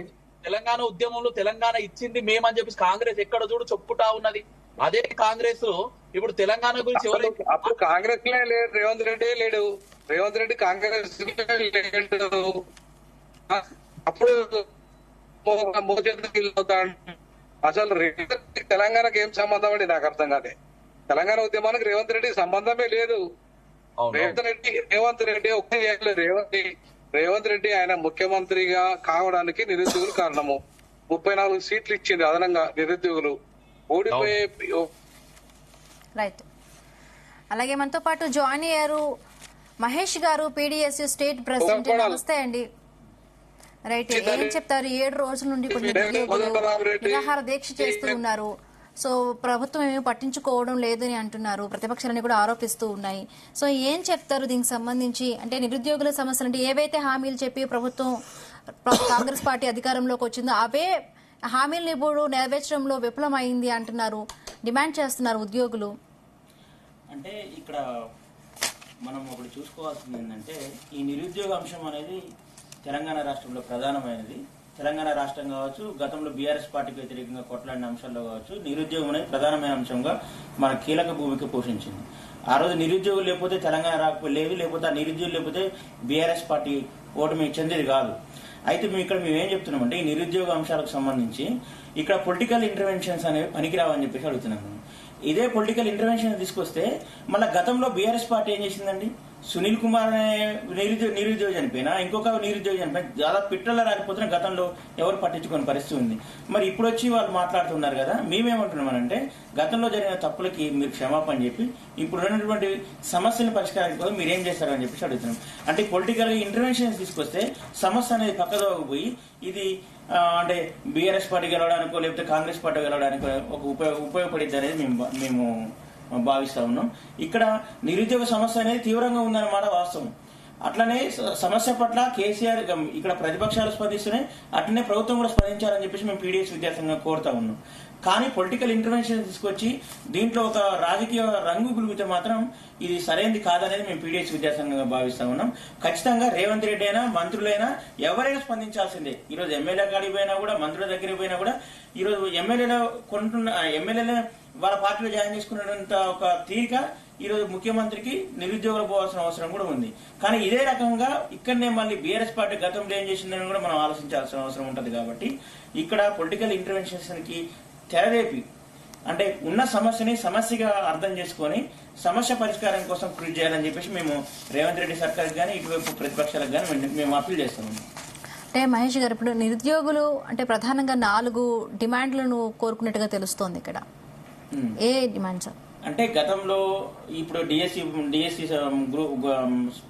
తెలంగాణ ఉద్యమంలో తెలంగాణ ఇచ్చింది మేమని చెప్పి కాంగ్రెస్ ఎక్కడ చూడు చెప్పుకుంటా ఉన్నది. అదే కాంగ్రెస్ ఇప్పుడు తెలంగాణ గురించి అప్పుడు కాంగ్రెస్ లే లేడు, రేవంత్ రెడ్డి లేడు, రేవంత్ రెడ్డి కాంగ్రెస్ లేడు. అప్పుడు అసలు తెలంగాణకి ఏం సంబంధం అండి? నాకు అర్థం కాదే. తెలంగాణ ఉద్యమానికి రేవంత్ రెడ్డి సంబంధమే లేదు. రేవంత్ రెడ్డి ఒకే రేవంత్ రెడ్డి ఆయన ముఖ్యమంత్రిగా కావడానికి నిరుద్యోగులు కారణము. 34 సీట్లు ఇచ్చింది అదనంగా నిరుద్యోగులు ఓడిపోయే. రైట్, అలాగే మనతో పాటు జాయిన్ అయ్యారు మహేష్ గారు, పీడీఎస్యూ స్టేట్ ప్రెసిడెంట్. నమస్తే అండి. రైట్, ఏం చెప్తారు? 7 రోజుల నుండి ఇప్పుడు నిరుద్యోగులు నిరాహార దీక్ష చేస్తూ ఉన్నారు. సో ప్రభుత్వం ఏమీ పట్టించుకోవడం లేదని అంటున్నారు, ప్రతిపక్షాలని కూడా ఆరోపిస్తూ ఉన్నాయి. సో ఏం చెప్తారు దీనికి సంబంధించి? అంటే నిరుద్యోగుల సమస్యలు అంటే ఏవైతే హామీలు చెప్పి ప్రభుత్వం కాంగ్రెస్ పార్టీ అధికారంలోకి వచ్చిందో అవే హామీలను ఇప్పుడు నెరవేర్చడంలో విఫలమైంది అంటున్నారు, డిమాండ్ చేస్తున్నారు ఉద్యోగులు. అంటే ఇక్కడ మనం ఒకటి చూసుకోవాల్సింది ఏంటంటే, ఈ నిరుద్యోగ అంశం అనేది తెలంగాణ రాష్ట్రంలో ప్రధానమైనది. తెలంగాణ రాష్ట్రం కావచ్చు, గతంలో బీఆర్ఎస్ పార్టీకి వ్యతిరేకంగా కొట్లాడిన అంశాల్లో కావచ్చు, నిరుద్యోగం అనేది ప్రధానమైన అంశంగా మన కీలక భూమిక పోషించింది. ఆ రోజు నిరుద్యోగులు లేకపోతే తెలంగాణ లేదు, లేకపోతే ఆ నిరుద్యోగులు లేకపోతే బీఆర్ఎస్ పార్టీ ఓటమి చెందేది కాదు. అయితే మేము ఏం చెప్తున్నామంటే, ఈ నిరుద్యోగ అంశాలకు సంబంధించి ఇక్కడ పొలిటికల్ ఇంటర్వెన్షన్స్ అనేవి పనికిరావని చెప్పేసి అడుగుతున్నాము. ఇదే పొలిటికల్ ఇంటర్వెన్షన్ తీసుకొస్తే మళ్ళీ గతంలో బీఆర్ఎస్ పార్టీ ఏం చేసిందండి? సునీల్ కుమార్ అనే నిరుద్యోగి చనిపోయినా, ఇంకొక నిరుద్యోగి చనిపోయినా, దాదాపు పిట్టల రాకపోతున్న గతంలో ఎవరు పట్టించుకునే పరిస్థితి ఉంది. మరి ఇప్పుడు వచ్చి వాళ్ళు మాట్లాడుతున్నారు కదా. మేమేమంటున్నామనంటే, గతంలో జరిగిన తప్పులకి మీరు క్షమాపణ చెప్పి ఇప్పుడు ఉన్నటువంటి సమస్యలను పరిష్కారం కోసం మీరు ఏం చేస్తారని చెప్పేసి అడుగుతున్నాం. అంటే పొలిటికల్ ఇంటర్వెన్షన్స్ తీసుకొస్తే సమస్య అనేది పక్కదోకపోయి ఇది అంటే బీఆర్ఎస్ పార్టీ గెలవడానికో లేకపోతే కాంగ్రెస్ పార్టీ గెలవడానికో ఒక ఉపయోగపడిద్ది అనేది మేము భావిస్తా ఉన్నాం. ఇక్కడ నిరుద్యోగ సమస్య అనేది తీవ్రంగా ఉందన్నమాట వాస్తవం. అట్లనే సమస్య పట్ల కేసీఆర్ ఇక్కడ ప్రతిపక్షాలు స్పందిస్తున్నాయి, అట్లనే ప్రభుత్వం కూడా స్పందించాలని చెప్పేసి మేము పీడీఎస్ విద్యాసంఘం కోరుతా ఉన్నాం. కానీ పొలిటికల్ ఇంటర్వెన్షన్ తీసుకొచ్చి దీంట్లో ఒక రాజకీయ రంగు గులిపితే మాత్రం ఇది సరైనది కాదనేది మేము పీడీఎస్ విద్యాసంఘంగా భావిస్తా ఉన్నాం. ఖచ్చితంగా రేవంత్ రెడ్డి అయినా మంత్రులైనా ఎవరైనా స్పందించాల్సిందే. ఈరోజు ఎమ్మెల్యే కాడికి పోయినా కూడా, మంత్రుల దగ్గరికి పోయినా కూడా, ఈరోజు ఎమ్మెల్యేలు వాళ్ళ పార్టీలో జాయిన్ చేసుకునేంత ఒక తీరిక ఈరోజు ముఖ్యమంత్రికి నిరుద్యోగులు పోవాల్సిన అవసరం కూడా ఉంది. కానీ ఇదే రకంగా ఇక్కడనే మళ్ళీ బీఆర్ఎస్ పార్టీ గతంలో ఏం చేసిందని కూడా మనం ఆలోచించాల్సిన అవసరం ఉంటుంది. కాబట్టి ఇక్కడ పొలిటికల్ ఇంటర్వెన్షన్స్ కి తెరవేపి అంటే ఉన్న సమస్యని సమస్యగా అర్థం చేసుకొని సమస్య పరిష్కారం కోసం కృషి చేయాలని చెప్పేసి మేము రేవంత్ రెడ్డి సర్కార్ కానీ ఇటువైపు ప్రతిపక్షాలకు కానీ మేము అప్పీల్ చేస్తున్నాము. అంటే మహేష్ గారు, ఇప్పుడు నిరుద్యోగులు అంటే ప్రధానంగా 4 డిమాండ్లను కోరుకున్నట్టుగా తెలుస్తోంది. ఇక్కడ ఏ డిమాండ్స్ అంటే గతంలో ఇప్పుడు డిఎస్సి గ్రూప్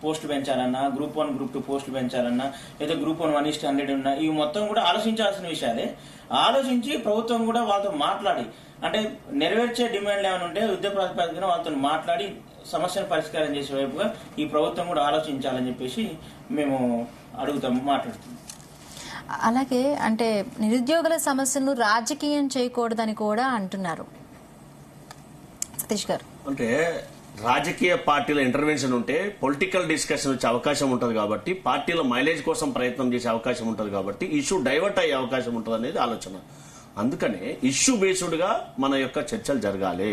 పోస్ట్ పెంచాలన్నా, గ్రూప్ 1 గ్రూప్ 2 పోస్టులు పెంచాలన్నా, లేదా గ్రూప్ 1 1:100 ఉన్నా, ఇవి మొత్తం కూడా ఆలోచించాల్సిన విషయాలే. ఆలోచించి ప్రభుత్వం కూడా వాళ్ళతో మాట్లాడి అంటే నెరవేర్చే డిమాండ్లు ఏమైనా ఉంటే యుద్ధ ప్రాతిపదికన వాళ్ళతో మాట్లాడి సమస్యను పరిష్కారం చేసే వైపుగా ఈ ప్రభుత్వం కూడా ఆలోచించాలని చెప్పేసి మేము మాట్లాడుతున్నాం. అలాగే అంటే నిరుద్యోగుల సమస్యను రాజకీయం చేయకూడదని కూడా అంటున్నారు సతీష్ గారు. అంటే రాజకీయ పార్టీల ఇంటర్వెన్షన్ ఉంటే పొలిటికల్ డిస్కషన్ వచ్చే అవకాశం ఉంటుంది కాబట్టి, పార్టీల మైలేజ్ కోసం ప్రయత్నం చేసే అవకాశం ఉంటుంది కాబట్టి, ఇష్యూ డైవర్ట్ అయ్యే అవకాశం ఉంటుంది అనేది ఆలోచన. అందుకనే ఇష్యూ బేస్డ్ గా మన యొక్క చర్చలు జరగాలి.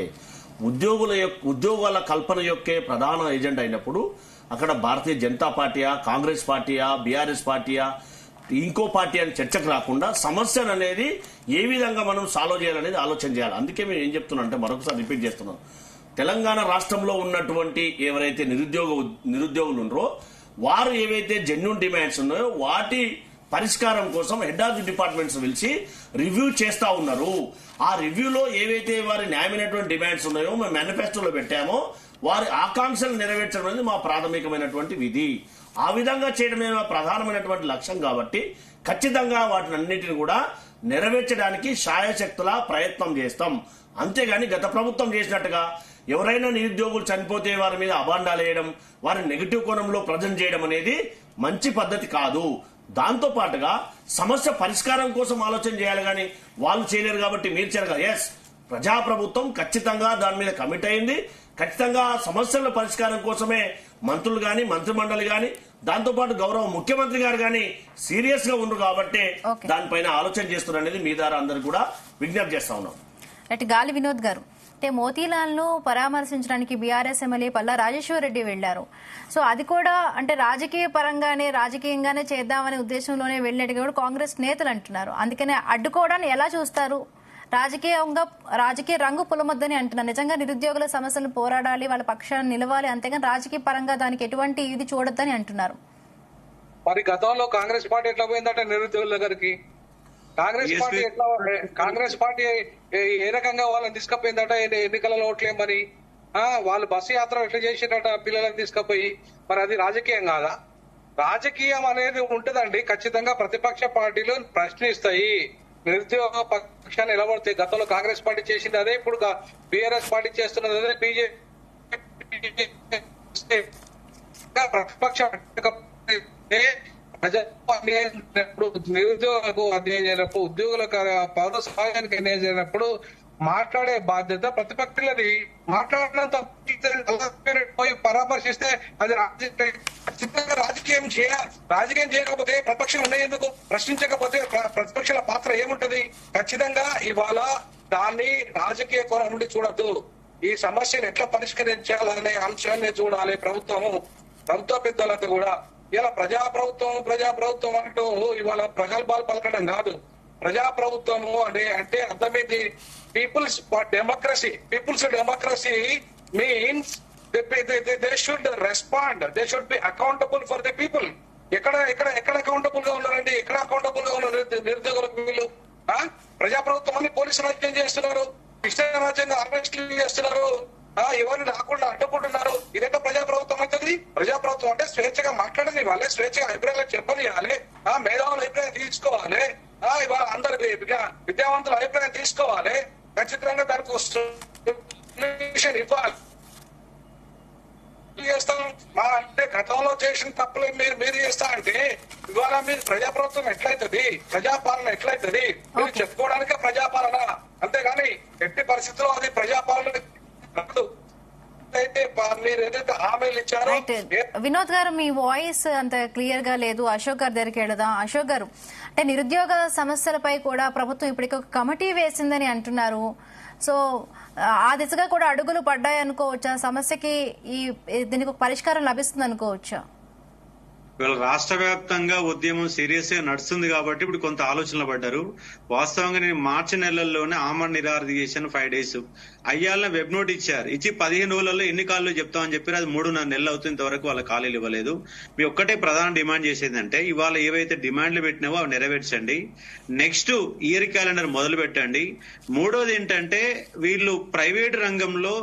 ఉద్యోగాల కల్పన యొక్కే ప్రధాన ఏజెండా అయినప్పుడు అక్కడ భారతీయ జనతా పార్టీయా, కాంగ్రెస్ పార్టీయా, బీఆర్ఎస్ పార్టీయా, ఇంకో పార్టీ అని చర్చకు రాకుండా సమస్యను అనేది ఏ విధంగా మనం సాల్వ్ చేయాలనేది ఆలోచన చేయాలి. అందుకే మేము ఏం చెప్తున్నాం అంటే, మరొకసారి రిపీట్ చేస్తున్నాం, తెలంగాణ రాష్ట్రంలో ఉన్నటువంటి ఎవరైతే నిరుద్యోగులు ఉన్నారో వారు ఏవైతే జెన్యూన్ డిమాండ్స్ ఉన్నాయో వాటి పరిష్కారం కోసం హెడ్ ఆఫ్ ది డిపార్ట్మెంట్స్ పిలిచి రివ్యూ చేస్తా ఉన్నారు. ఆ రివ్యూలో ఏవైతే వారి న్యాయమైనటువంటి డిమాండ్స్ ఉన్నాయో మేము మేనిఫెస్టోలో పెట్టామో వారి ఆకాంక్షలు నెరవేర్చడం అనేది మా ప్రాథమికమైనటువంటి విధి. ఆ విధంగా చేయడమే మా ప్రధానమైనటువంటి లక్ష్యం. కాబట్టి ఖచ్చితంగా వాటిని అన్నింటిని కూడా నెరవేర్చడానికి శాయశక్తులా ప్రయత్నం చేస్తాం. అంతేగాని గత ప్రభుత్వం చేసినట్టుగా ఎవరైనా నిరుద్యోగులు చనిపోతే వారి మీద అబాండాలు వేయడం, వారిని నెగిటివ్ కోణంలో ప్రజెంట్ చేయడం అనేది మంచి పద్ధతి కాదు. దాంతో పాటుగా సమస్య పరిష్కారం కోసం ఆలోచన చేయాలి, కానీ వాళ్ళు చేయలేరు కాబట్టి మీరు చేయరు కదా. ఎస్, ప్రజాప్రభుత్వం ఖచ్చితంగా దాని మీద కమిట్ అయింది. ఖచ్చితంగా సమస్యల పరిష్కారం కోసమే మంత్రులు గాని, మంత్రి మండలి గాని, దాంతో పాటు గౌరవ ముఖ్యమంత్రి గారు గాని సీరియస్ గా ఉన్నారు కాబట్టి దానిపైన ఆలోచన చేస్తున్నారు అనేది మీ ద్వారా అందరు కూడా విజ్ఞప్తి చేస్తా ఉన్నాం. గాలి వినోద్ గారు, అంటే మోతీలాల్ ను పరామర్శించడానికి బీఆర్ఎస్ ఎమ్మెల్యే పల్లా రాజేశ్వర్ రెడ్డి వెళ్లారు. సో అది కూడా అంటే రాజకీయంగానే చేద్దామనే ఉద్దేశంలోనే వెళ్ళినట్టుగా కూడా కాంగ్రెస్ నేతలు అంటున్నారు. అందుకనే అడ్డుకోవడాన్ని ఎలా చూస్తారు? రాజకీయ రంగు పులమొద్దని అంటున్నారు. నిజంగా నిరుద్యోగుల సమస్యలను పోరాడాలి, వాళ్ళ పక్షాన్ని నిలవాలి, అంతేగాని రాజకీయ పరంగా దానికి ఎటువంటి ఇది చూడొద్దని అంటున్నారు. మరి గతంలో కాంగ్రెస్ పార్టీ ఎట్లా పోయిందట నిరుద్యోగుల దగ్గరికి? కాంగ్రెస్ పార్టీ ఏ రకంగా వాళ్ళని తీసుకుపోయిందట ఎన్నికలలో ఓట్లేమని? వాళ్ళు బస్సు యాత్ర ఎట్లా చేసిరట పిల్లలను తీసుకుపోయి, మరి అది రాజకీయం కాదా? రాజకీయం అనేది ఉంటుందండి. ఖచ్చితంగా ప్రతిపక్ష పార్టీలు ప్రశ్నిస్తాయి, నిరుద్యోగ పక్షాన్ని నిలబడతాయి. గతంలో కాంగ్రెస్ పార్టీ చేసింది అదే, ఇప్పుడు బీఆర్ఎస్ పార్టీ చేస్తున్నది అదే, బీజేపీ ప్రతిపక్ష ప్రజలకు అన్యాయం జరిగినప్పుడు, నిరుద్యోగులకు అన్యాయం జరిగినప్పుడు, ఉద్యోగులకు పౌర సమాజానికి అన్యాయం జరిగినప్పుడు మాట్లాడే బాధ్యత ప్రతిపక్షులది. మాట్లాడినంత పోయి పరామర్శిస్తే అది ఖచ్చితంగా రాజకీయం చేయాలి. రాజకీయం చేయకపోతే ప్రతిపక్షం ఉండేందుకు? ప్రశ్నించకపోతే ప్రతిపక్షాల పాత్ర ఏముంటది? ఖచ్చితంగా ఇవాళ దాన్ని రాజకీయ కోణం నుండి చూడద్దు. ఈ సమస్యను ఎట్లా పరిష్కరించాలనే అంశాన్ని చూడాలి ప్రభుత్వ పెద్దలతో కూడా. ఇలా ప్రజాప్రభుత్వం అంటూ ఇవాళ ప్రగల్భాలు పలకడం కాదు. ప్రజాప్రభుత్వము అంటే అర్థమైంది peoples democracy means they should respond, they should be accountable for the people. ఎక్కడ అకౌంటబుల్ గా ఉన్నారండి? ఎక్కడ అకౌంటబుల్ గా ఉన్నారు నిరుద్యోగులకు? వీళ్ళు ప్రజాప్రభుత్వం అని పోలీసు రాజ్యం చేస్తున్నారు, ఇష్టారాజ్యంగా అరెస్టులు చేస్తున్నారు, ఎవరిని రాకుండా అడ్డుకుంటున్నారు. ఇదేంటో ప్రజాప్రభుత్వం అవుతుంది? ప్రజాప్రభుత్వం అంటే స్వేచ్ఛగా మాట్లాడని వాళ్ళే, స్వేచ్ఛగా అభిప్రాయాలు చెప్పనియాలి, మేధావుల అభిప్రాయం తీసుకోవాలి, ఇవాళ అందరు విద్యావంతుల అభిప్రాయం తీసుకోవాలి, ఖచ్చితంగా దానికి ఇవ్వాలి. చేస్తాం అంటే గతంలో చేసిన తప్పులు మీరు చేస్తా అంటే ఇవాళ మీరు ప్రజాప్రభుత్వం ఎట్లయితది? ప్రజాపాలన ఎట్లయితది? మీరు చెప్పుకోవడానికే ప్రజాపాలన, అంతేగాని ఎట్టి పరిస్థితుల్లో అది ప్రజాపాలన కాదు. అయితే మీరు ఏదైతే హామీలు ఇచ్చారో. వినోద్ గారు, మీ వాయిస్ అంత క్లియర్ గా లేదు. అశోక్ గారి దగ్గరికి వెళదాం. అశోక్ గారు, అంటే నిరుద్యోగ సమస్యలపై కూడా ప్రభుత్వం ఇప్పటికి ఒక కమిటీ వేసిందని అంటున్నారు. సో ఆ దిశగా కూడా అడుగులు పడ్డాయి అనుకోవచ్చా? సమస్యకి దీనికి ఒక పరిష్కారం లభిస్తుంది అనుకోవచ్చా? ఇవాళ రాష్ట్ర వ్యాప్తంగా ఉద్యమం సీరియస్ గా నడుస్తుంది కాబట్టి ఇప్పుడు కొంత ఆలోచనలు పడ్డారు. వాస్తవంగా నేను మార్చి నెలల్లోనే ఆమరణ నిరాహార చేశాను 5 days. అయ్యాలనే వెబ్ నోట్ ఇచ్చారు. ఇచ్చి 15 రోజులలో ఎన్ని కాళ్ళు చెప్తామని చెప్పారు. అది 3.5 నెలలు అవుతుంది, ఇంతవరకు వాళ్ళ ఖాళీలు ఇవ్వలేదు. మీ ఒక్కటే ప్రధాన డిమాండ్ చేసేదంటే ఇవాళ ఏవైతే డిమాండ్లు పెట్టినావో అవి నెరవేర్చండి. నెక్స్ట్ ఇయర్ క్యాలెండర్ మొదలు పెట్టండి. మూడోది ఏంటంటే వీళ్ళు ప్రైవేట్ రంగంలో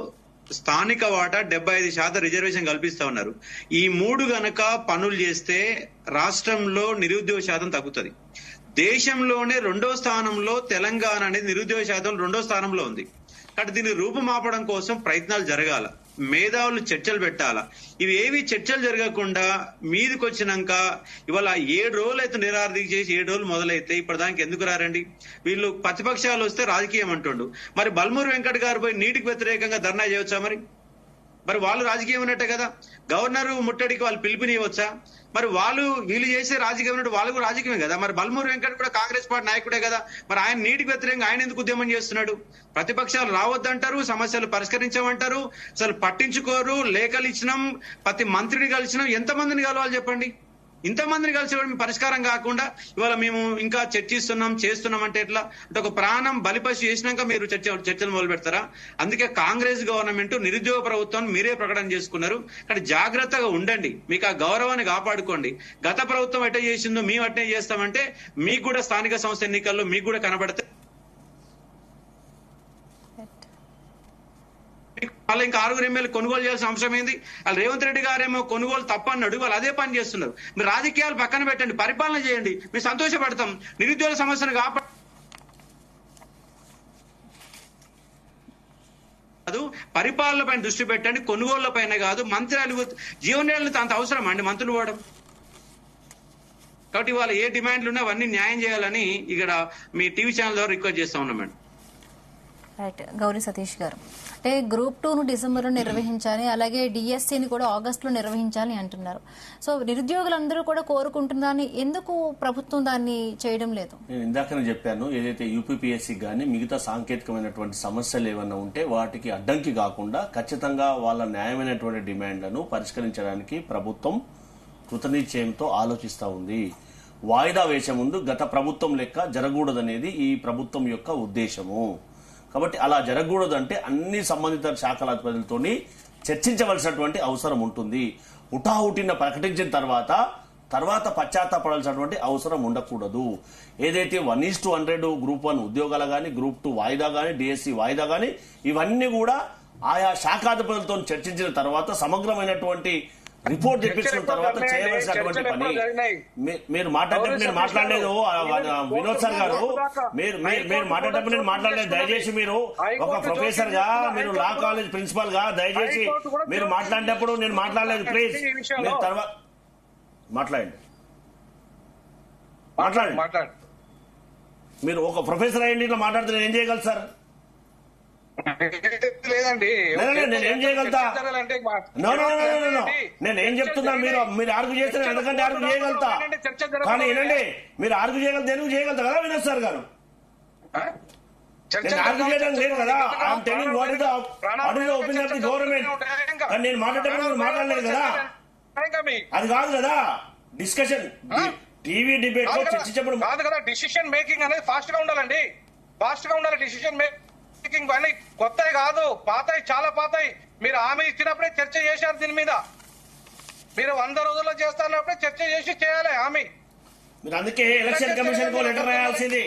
స్థానిక వాటా 75% రిజర్వేషన్ కల్పిస్తా ఉన్నారు. ఈ 3 గనక పనులు చేస్తే రాష్ట్రంలో నిరుద్యోగ శాతం తగ్గుతుంది. దేశంలోనే 2వ స్థానంలో తెలంగాణ అనేది నిరుద్యోగ శాతం 2వ స్థానంలో ఉంది. కాబట్టి దీన్ని రూపుమాపడం కోసం ప్రయత్నాలు జరగాల, మేధావులు చర్చలు పెట్టాలా. ఇవి ఏవి చర్చలు జరగకుండా మీదికి వచ్చినాక ఇవాళ 7 రోజులు అయితే నిరాహారదీక్ష చేసి 7 రోజులు మొదలైతే ఇప్పుడు దానికి ఎందుకు రారండి? వీళ్ళు ప్రతిపక్షాలు వస్తే రాజకీయం అంటుండు. మరి బల్మూరు వెంకట్ గారు పోయి నీటికి వ్యతిరేకంగా ధర్నా చేయవచ్చా? మరి వాళ్ళు రాజకీయం ఉన్నట్టే కదా. గవర్నర్ ముట్టడికి వాళ్ళు పిలుపునివ్వచ్చా? మరి వీళ్ళు చేసే రాజకీయం ఉన్నట్టు వాళ్ళు కూడా రాజకీయమే కదా. మరి బల్మూరు వెంకట్ కూడా కాంగ్రెస్ పార్టీ నాయకుడే కదా. మరి ఆయన నీటికి వ్యతిరేకంగా ఆయన ఎందుకు ఉద్యమం చేస్తున్నాడు? ప్రతిపక్షాలు రావద్దంటారు, సమస్యలు పరిష్కరించమంటారు, అసలు పట్టించుకోరు. లేఖలు ఇచ్చినాం, ప్రతి మంత్రిని కలిసినాం, ఎంతమందిని కలవాలి చెప్పండి? ఇంతమందిని కలిసి కూడా మేము పరిష్కారం కాకుండా ఇవాళ మేము ఇంకా చేస్తున్నాం అంటే ఎట్లా? అంటే ఒక ప్రాణం బలిపశు చేసినాక మీరు చర్చలు మొదలు పెడతారా? అందుకే కాంగ్రెస్ గవర్నమెంట్ నిరుద్యోగ ప్రభుత్వాన్ని మీరే ప్రకటన చేసుకున్నారు. కానీ జాగ్రత్తగా ఉండండి, మీకు ఆ గౌరవాన్ని కాపాడుకోండి. గత ప్రభుత్వం ఎట్లా చేసిందో మేము అట్నే చేస్తామంటే మీకు కూడా స్థానిక సంస్థ ఎన్నికల్లో మీకు కూడా కనబడితే వాళ్ళు ఇంకా 6 ఎమ్మెల్యే కొనుగోలు చేయాల్సిన అవసరం ఏంది? వాళ్ళు రేవంత్ రెడ్డి గారేమో కొనుగోలు తప్పన్నాడు, వాళ్ళు అదే పని చేస్తున్నారు. మీరు రాజకీయాలు పక్కన పెట్టండి, పరిపాలన చేయండి, మేము సంతోషపడతాం. నిరుద్యోగ సమస్యను కాపాడు, పరిపాలన పైన దృష్టి పెట్టండి, కొనుగోళ్ల పైన కాదు. మంత్రులు జీవనరేఖలకు అంత అవసరం అండి మంత్రులు పోవడం? కాబట్టి వాళ్ళు ఏ డిమాండ్లు ఉన్నా అవన్నీ న్యాయం చేయాలని ఇక్కడ మీ టీవీ ఛానల్ ద్వారా రిక్వెస్ట్ చేస్తా ఉన్నాం మేడం. రైట్. గౌరీ సతీష్ గారు, అంటే Group 2ను డిసెంబర్లో నిర్వహించాలి, అలాగే డిఎస్సిని కూడా ఆగస్టులో నిర్వహించాలి అంటున్నారు. సో నిరుద్యోగులందరూ కూడా కోరుకుంటున్నారని ఎందుకు ప్రభుత్వం దాన్ని చేయడం లేదు? నేను ఇందాకనే చెప్పాను, ఏదైతే యూపీపీఎస్సీ కానీ మిగతా సాంకేతికమైనటువంటి సమస్యలు ఏమన్నా ఉంటే వాటికి అడ్డంకి కాకుండా ఖచ్చితంగా వాళ్ళ న్యాయమైనటువంటి డిమాండ్లను పరిష్కరించడానికి ప్రభుత్వం కృతనిశ్చయంతో ఆలోచిస్తూ ఉంది. వాయిదా వేసే ముందు గత ప్రభుత్వం లెక్క జరగకూడదనేది ఈ ప్రభుత్వం యొక్క ఉద్దేశము. కాబట్టి అలా జరగకూడదంటే అన్ని సంబంధిత శాఖల అధిపతులతో చర్చించవలసినటువంటి అవసరం ఉంటుంది. హుటాహుటిన ప్రకటించిన తర్వాత పశ్చాత్తాపడాల్సినటువంటి అవసరం ఉండకూడదు. ఏదైతే 1:100 Group 1 ఉద్యోగాలు కానీ, Group 2 వాయిదా కానీ, డిఎస్సి వాయిదా కానీ, ఇవన్నీ కూడా ఆయా శాఖాధిపతులతో చర్చించిన తర్వాత సమగ్రమైనటువంటి రిపోర్ట్ తెప్పించిన తర్వాత చేయవలసినటువంటి పని మీరు మాట్లాడేటప్పుడు నేను మాట్లాడలేదు వినోద్ సార్ గారు మీరు మాట్లాడేటప్పుడు నేను మాట్లాడలేదు. దయచేసి మీరు ఒక ప్రొఫెసర్ గా మీరు లా కాలేజ్ ప్రిన్సిపల్ గా దయచేసి మీరు మాట్లాడేటప్పుడు నేను మాట్లాడలేదు. ప్లీజ్ మీరు తర్వాత మాట్లాడండి. మీరు ఒక ప్రొఫెసర్ అయ్యండి ఇట్లా మాట్లాడితే నేను ఏం చేయగలను సార్? లేదండి, నేను ఏం చేయగలుగుతా? నేను ఏం చెప్తున్నా, మీరు ఆర్గ్యూ చేస్తే ఎందుకంటే ఆర్గ్యూ చేయగలుగుతా. కానీ ఏంటంటే మీరు ఆర్గ్యూ చేయగలుగుతా, ఎందుకు చేయగలుగుతా కదా వినోద్ సార్ గారు? నేను ఆర్గ్యూ చేయడం లేదు కదా. I'm telling what is the opinion of the government. కానీ నేను మాట్లాడేటప్పుడు మాట్లాడలేదు కదా, అది కాదు కదా డిస్కషన్. టీవీ డిబేట్ లో చర్చించప్పుడు కాదు కదా డిసిషన్ మేకింగ్ అనేది ఫాస్ట్ గా ఉండాలండి. ఫాస్ట్ గా ఉండాలి డిసిషన్ మేకింగ్. అన్ని కొత్తవి కాదు, పాతాయి, చాలా పాతాయి. మీరు హామీ ఇచ్చినప్పుడే చర్చ చేశారు దీని మీద. మీరు 100 రోజుల్లో చేస్తారన్నప్పుడే చర్చ చేసి చేయాలి హామీ. మీరు అందుకే ఎలక్షన్ కమిషన్ కు లెటర్ రాయాల్సింది.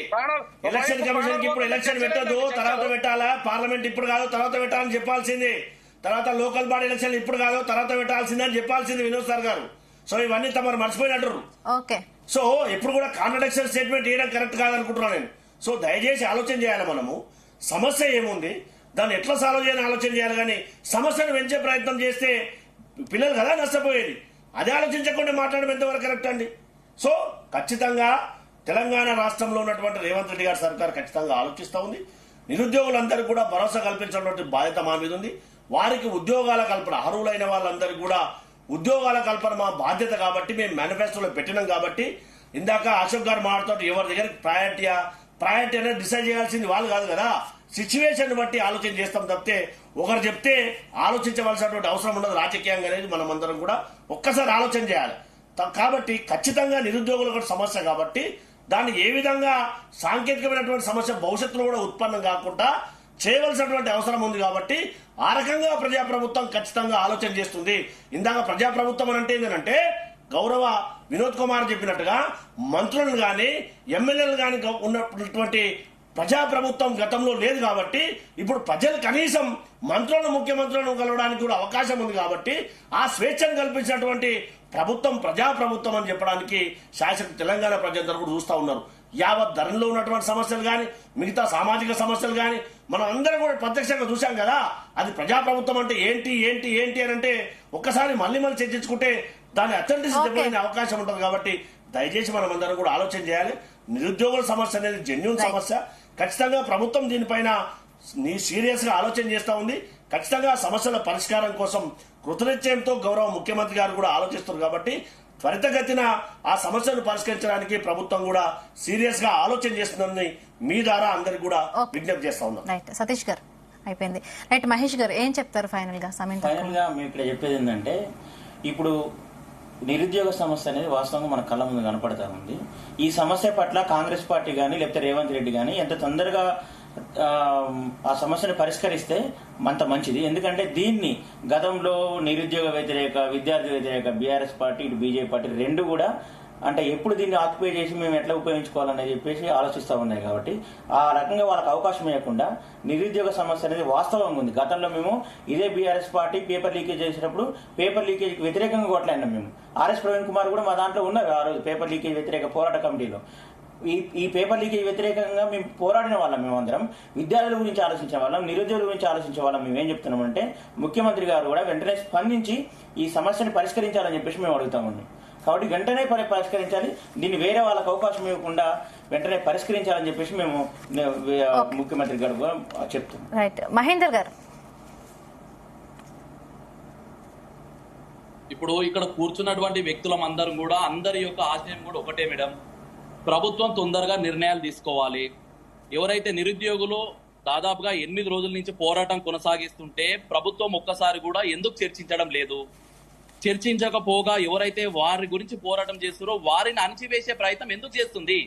ఎలక్షన్ కమిషన్ కి ఇప్పుడు ఎలక్షన్ పెట్టదు, తర్వాత పెట్టాలా. పార్లమెంట్ ఇప్పుడు కాదు తర్వాత పెట్టాలని చెప్పాల్సింది. తర్వాత లోకల్ బాడీ ఎలక్షన్ ఇప్పుడు కాదు తర్వాత పెట్టాల్సింది అని చెప్పాల్సింది వినోద్ సార్ గారు. సో ఇవన్నీ తమరు మర్చిపోయినట్టు. సో ఎప్పుడు కూడా కాంట్రడిక్షన్ స్టేట్మెంట్ చేయడం కరెక్ట్ కాదనుకుంటున్నాను నేను. సో దయచేసి ఆలోచన చేయాలి. మనము సమస్య ఏముంది, దాన్ని ఎట్లా సాల్వ్ చేయాలని ఆలోచన చేయాలి. కానీ సమస్యను పెంచే ప్రయత్నం చేస్తే పిల్లలు కదా నష్టపోయేది. అదే ఆలోచించకుండా మాట్లాడడం ఎంతవరకు కరెక్ట్ అండి? సో ఖచ్చితంగా తెలంగాణ రాష్ట్రంలో ఉన్నటువంటి రేవంత్ రెడ్డి గారి సర్కార్ ఖచ్చితంగా ఆలోచిస్తూ ఉంది. నిరుద్యోగులందరికీ కూడా భరోసా కల్పించినటువంటి బాధ్యత మా మీద ఉంది. వారికి ఉద్యోగాల కల్పన, అర్హులైన వాళ్ళందరికీ కూడా ఉద్యోగాల కల్పన మా బాధ్యత కాబట్టి మేము మేనిఫెస్టోలో పెట్టినాం. కాబట్టి ఇందాక అశోక్ గారు మాట్లాడుతూ ఎవరి దగ్గర ప్రయారిటీ అనేది డిసైడ్ చేయాల్సింది వాళ్ళు కాదు కదా. సిచ్యువేషన్ బట్టి ఆలోచన చేస్తాం తప్పితే ఒకరు చెప్తే ఆలోచించవలసినటువంటి అవసరం ఉండదు. రాజకీయంగా అనేది మనం అందరం కూడా ఒక్కసారి ఆలోచన చేయాలి. కాబట్టి ఖచ్చితంగా నిరుద్యోగుల కూడా సమస్య కాబట్టి దాన్ని ఏ విధంగా సాంకేతికమైనటువంటి సమస్య భవిష్యత్తులో కూడా ఉత్పన్నం కాకుండా చేయవలసినటువంటి అవసరం ఉంది. కాబట్టి ఆ రకంగా ప్రజాప్రభుత్వం ఖచ్చితంగా ఆలోచన చేస్తుంది. ఇందాక ప్రజాప్రభుత్వం అంటే ఏంటంటే గౌరవ వినోద్ కుమార్ చెప్పినట్టుగా మంత్రులను గాని ఎమ్మెల్యేలు గాని ఉన్నటువంటి ప్రజాప్రభుత్వం గతంలో లేదు. కాబట్టి ఇప్పుడు ప్రజలు కనీసం మంత్రులను ముఖ్యమంత్రులను కలవడానికి కూడా అవకాశం ఉంది. కాబట్టి ఆ స్వేచ్ఛను కల్పించినటువంటి ప్రభుత్వం ప్రజాప్రభుత్వం అని చెప్పడానికి శాసన తెలంగాణ ప్రజలందరూ కూడా చూస్తూ ఉన్నారు. యావత్ ధరలో ఉన్నటువంటి సమస్యలు కానీ మిగతా సామాజిక సమస్యలు కానీ మనం అందరం కూడా ప్రత్యక్షంగా చూసాం కదా. అది ప్రజాప్రభుత్వం అంటే ఏంటి ఏంటి ఏంటి అని అంటే ఒక్కసారి మళ్ళీ చర్చించుకుంటే దాని అథెంటిసిటీ చెప్పడానికి అవకాశం ఉంటుంది. కాబట్టి దయచేసి మనం అందరం కూడా ఆలోచన చేయాలి. నిరుద్యోగుల సమస్య అనేది జెన్యూన్ సమస్య. ఖచ్చితంగా ప్రభుత్వం దీనిపైన సీరియస్ గా ఆలోచన చేస్తా ఉంది. ఖచ్చితంగా సమస్యల పరిష్కారం కోసం కృతనిశ్చయంతో గౌరవ ముఖ్యమంత్రి గారు కూడా ఆలోచిస్తున్నారు. కాబట్టి త్వరితగతిన ఆ సమస్యను పరిష్కరించడానికి ప్రభుత్వం కూడా సీరియస్ గా ఆలోచన చేస్తుందని మీ ద్వారా అందరికి కూడా విజ్ఞప్తి చేస్తా ఉన్నాం. సతీష్ గారు అయిపోయింది. రైట్, మహేష్ గారు ఏం చెప్తారు ఫైనల్ గా? ఫైనల్ గా మేము ఇక్కడ చెప్పేది ఏంటంటే ఇప్పుడు నిరుద్యోగ సమస్య అనేది వాస్తవంగా మన కళ్ళ ముందు కనపడతా ఉంది. ఈ సమస్య పట్ల కాంగ్రెస్ పార్టీ కానీ లేకపోతే రేవంత్ రెడ్డి కానీ ఎంత తొందరగా ఆ సమస్యను పరిష్కరిస్తే అంత మంచిది. ఎందుకంటే దీన్ని గతంలో నిరుద్యోగ వ్యతిరేక, విద్యార్థి వ్యతిరేక బీఆర్ఎస్ పార్టీ ఇటు బీజేపీ పార్టీ రెండు కూడా అంటే ఎప్పుడు దీన్ని ఆక్యుపై చేసి మేము ఎట్లా ఉపయోగించుకోవాలని చెప్పేసి ఆలోచిస్తూ ఉన్నాయి. కాబట్టి ఆ రకంగా వాళ్ళకి అవకాశం ఇవ్వకుండా నిరుద్యోగ సమస్య అనేది వాస్తవంగా ఉంది. గతంలో మేము ఇదే బీఆర్ఎస్ పార్టీ పేపర్ లీకేజ్ చేసినప్పుడు పేపర్ లీకేజ్కి వ్యతిరేకంగా కొట్లాడినాం. మేము ఆర్ఎస్ ప్రవీణ్ కుమార్ కూడా మా దాంట్లో ఉన్నారు ఆ రోజు పేపర్ లీకేజ్ వ్యతిరేక పోరాట కమిటీలో. ఈ పేపర్ లీకేజ్ వ్యతిరేకంగా మేము పోరాడిన వాళ్ళం. మేమందరం విద్యార్థుల గురించి ఆలోచించే వాళ్ళం, నిరుద్యోగుల గురించి ఆలోచించే వాళ్ళం. మేము ఏం చెప్తున్నామంటే ముఖ్యమంత్రి గారు కూడా వెంటనే స్పందించి ఈ సమస్యను పరిష్కరించాలని చెప్పేసి మేము అడుగుతామండి. కాబట్టి వెంటనే పరిష్కరించాలి, దీన్ని వేరే వాళ్ళకి అవకాశం ఇవ్వకుండా వెంటనే పరిష్కరించాలని చెప్పేసి మేము ముఖ్యమంత్రి గారు చెప్తున్నాం. రైట్, మహేందర్ గారు. ఇప్పుడు ఇక్కడ కూర్చున్నటువంటి వ్యక్తులం అందరం కూడా అందరి యొక్క ఆశయం కూడా ఒకటే మేడం, ప్రభుత్వం తొందరగా నిర్ణయాలు తీసుకోవాలి. ఎవరైతే నిరుద్యోగులు దాదాపుగా 8 రోజుల నుంచి పోరాటం కొనసాగిస్తుంటే ప్రభుత్వం ఒక్కసారి కూడా ఎందుకు చర్చించడం లేదు? చర్చించకపోగా ఎవరైతే వారి గురించి పోరాటం చేస్తారో వారిని అణచివేసే ప్రయత్నం ఎందుకు చేస్తుంది?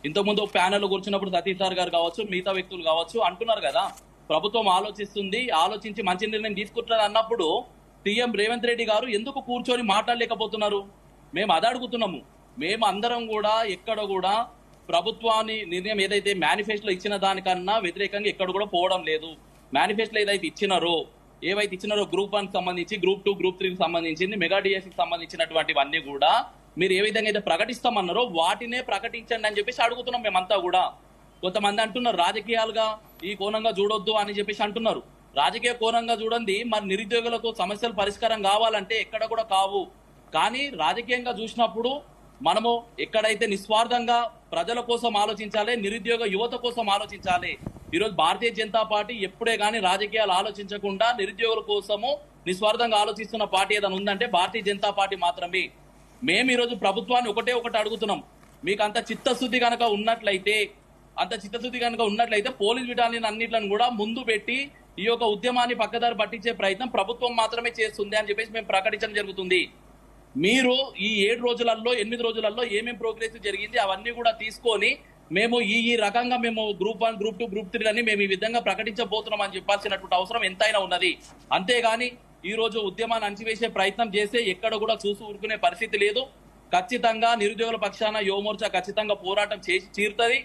ఇంతకుముందు ప్యానెల్ కూర్చున్నప్పుడు సతీష్ సార్ గారు కావచ్చు, మిగతా వ్యక్తులు కావచ్చు అంటున్నారు కదా, ప్రభుత్వం ఆలోచిస్తుంది, ఆలోచించి మంచి నిర్ణయం తీసుకుంటారు అన్నప్పుడు సీఎం రేవంత్ రెడ్డి గారు ఎందుకు కూర్చొని మాట్లాడలేకపోతున్నారు? మేము అది అడుగుతున్నాము. మేము అందరం కూడా ఎక్కడ కూడా ప్రభుత్వాన్ని నిర్ణయం ఏదైతే మేనిఫెస్టోలో ఇచ్చిన దానికన్నా వ్యతిరేకంగా ఎక్కడ కూడా పోవడం లేదు. మేనిఫెస్టోలో ఏదైతే ఇచ్చినారో ఏవైతే ఇచ్చినారో గ్రూప్ 1 కి సంబంధించి, గ్రూప్ 2, గ్రూప్ 3 కి సంబంధించింది, మెగా డిఎస్సికి సంబంధించినటువంటివన్నీ కూడా మీరు ఏ విధంగా అయితే ప్రకటిస్తామన్నారో వాటినే ప్రకటించండి అని చెప్పేసి అడుగుతున్నాం మేమంతా కూడా. కొంతమంది అంటున్నారు రాజకీయాలుగా ఈ కోణంగా చూడొద్దు అని చెప్పేసి అంటున్నారు. రాజకీయ కోణంగా చూడండి, మరి నిరుద్యోగులకు సమస్యలు పరిష్కారం కావాలంటే ఎక్కడ కూడా కావు. కానీ రాజకీయంగా చూసినప్పుడు మనము ఎక్కడైతే నిస్వార్థంగా ప్రజల కోసం ఆలోచించాలి, నిరుద్యోగ యువత కోసం ఆలోచించాలి. ఈరోజు భారతీయ జనతా పార్టీ ఎప్పుడే కానీ రాజకీయాలు ఆలోచించకుండా నిరుద్యోగుల కోసము నిస్వార్థంగా ఆలోచిస్తున్న పార్టీ ఏదైనా ఉందంటే భారతీయ జనతా పార్టీ మాత్రమే. మేము ఈరోజు ప్రభుత్వాన్ని ఒకటి అడుగుతున్నాం, మీకు అంత చిత్తశుద్ధి కనుక ఉన్నట్లయితే పోలీస్ విధానాన్ని అన్నిట్లను కూడా ముందు పెట్టి ఈ యొక్క ఉద్యమాన్ని పక్కదారి పట్టించే ప్రయత్నం ప్రభుత్వం మాత్రమే చేస్తుంది అని చెప్పేసి మేము ప్రకటించడం జరుగుతుంది. మీరు ఈ 7 రోజులలో 8 రోజులలో ఏమేమి ప్రోగ్రెస్ జరిగింది అవన్నీ కూడా తీసుకొని మేము ఈ రకంగా మేము గ్రూప్ 1, గ్రూప్ 2, గ్రూప్ 3 అని మేము ఈ విధంగా ప్రకటించబోతున్నాం అని చెప్పాల్సినటువంటి అవసరం ఎంతైనా ఉన్నది. అంతేగాని ఈ రోజు ఉద్యమాన్ని అణచివేసే ప్రయత్నం చేస్తే ఎక్కడ కూడా చూసి ఊరుకునే పరిస్థితి లేదు. ఖచ్చితంగా నిరుద్యోగుల పక్షాన యువమోర్చా ఖచ్చితంగా పోరాటం చేసి తీరుతుంది.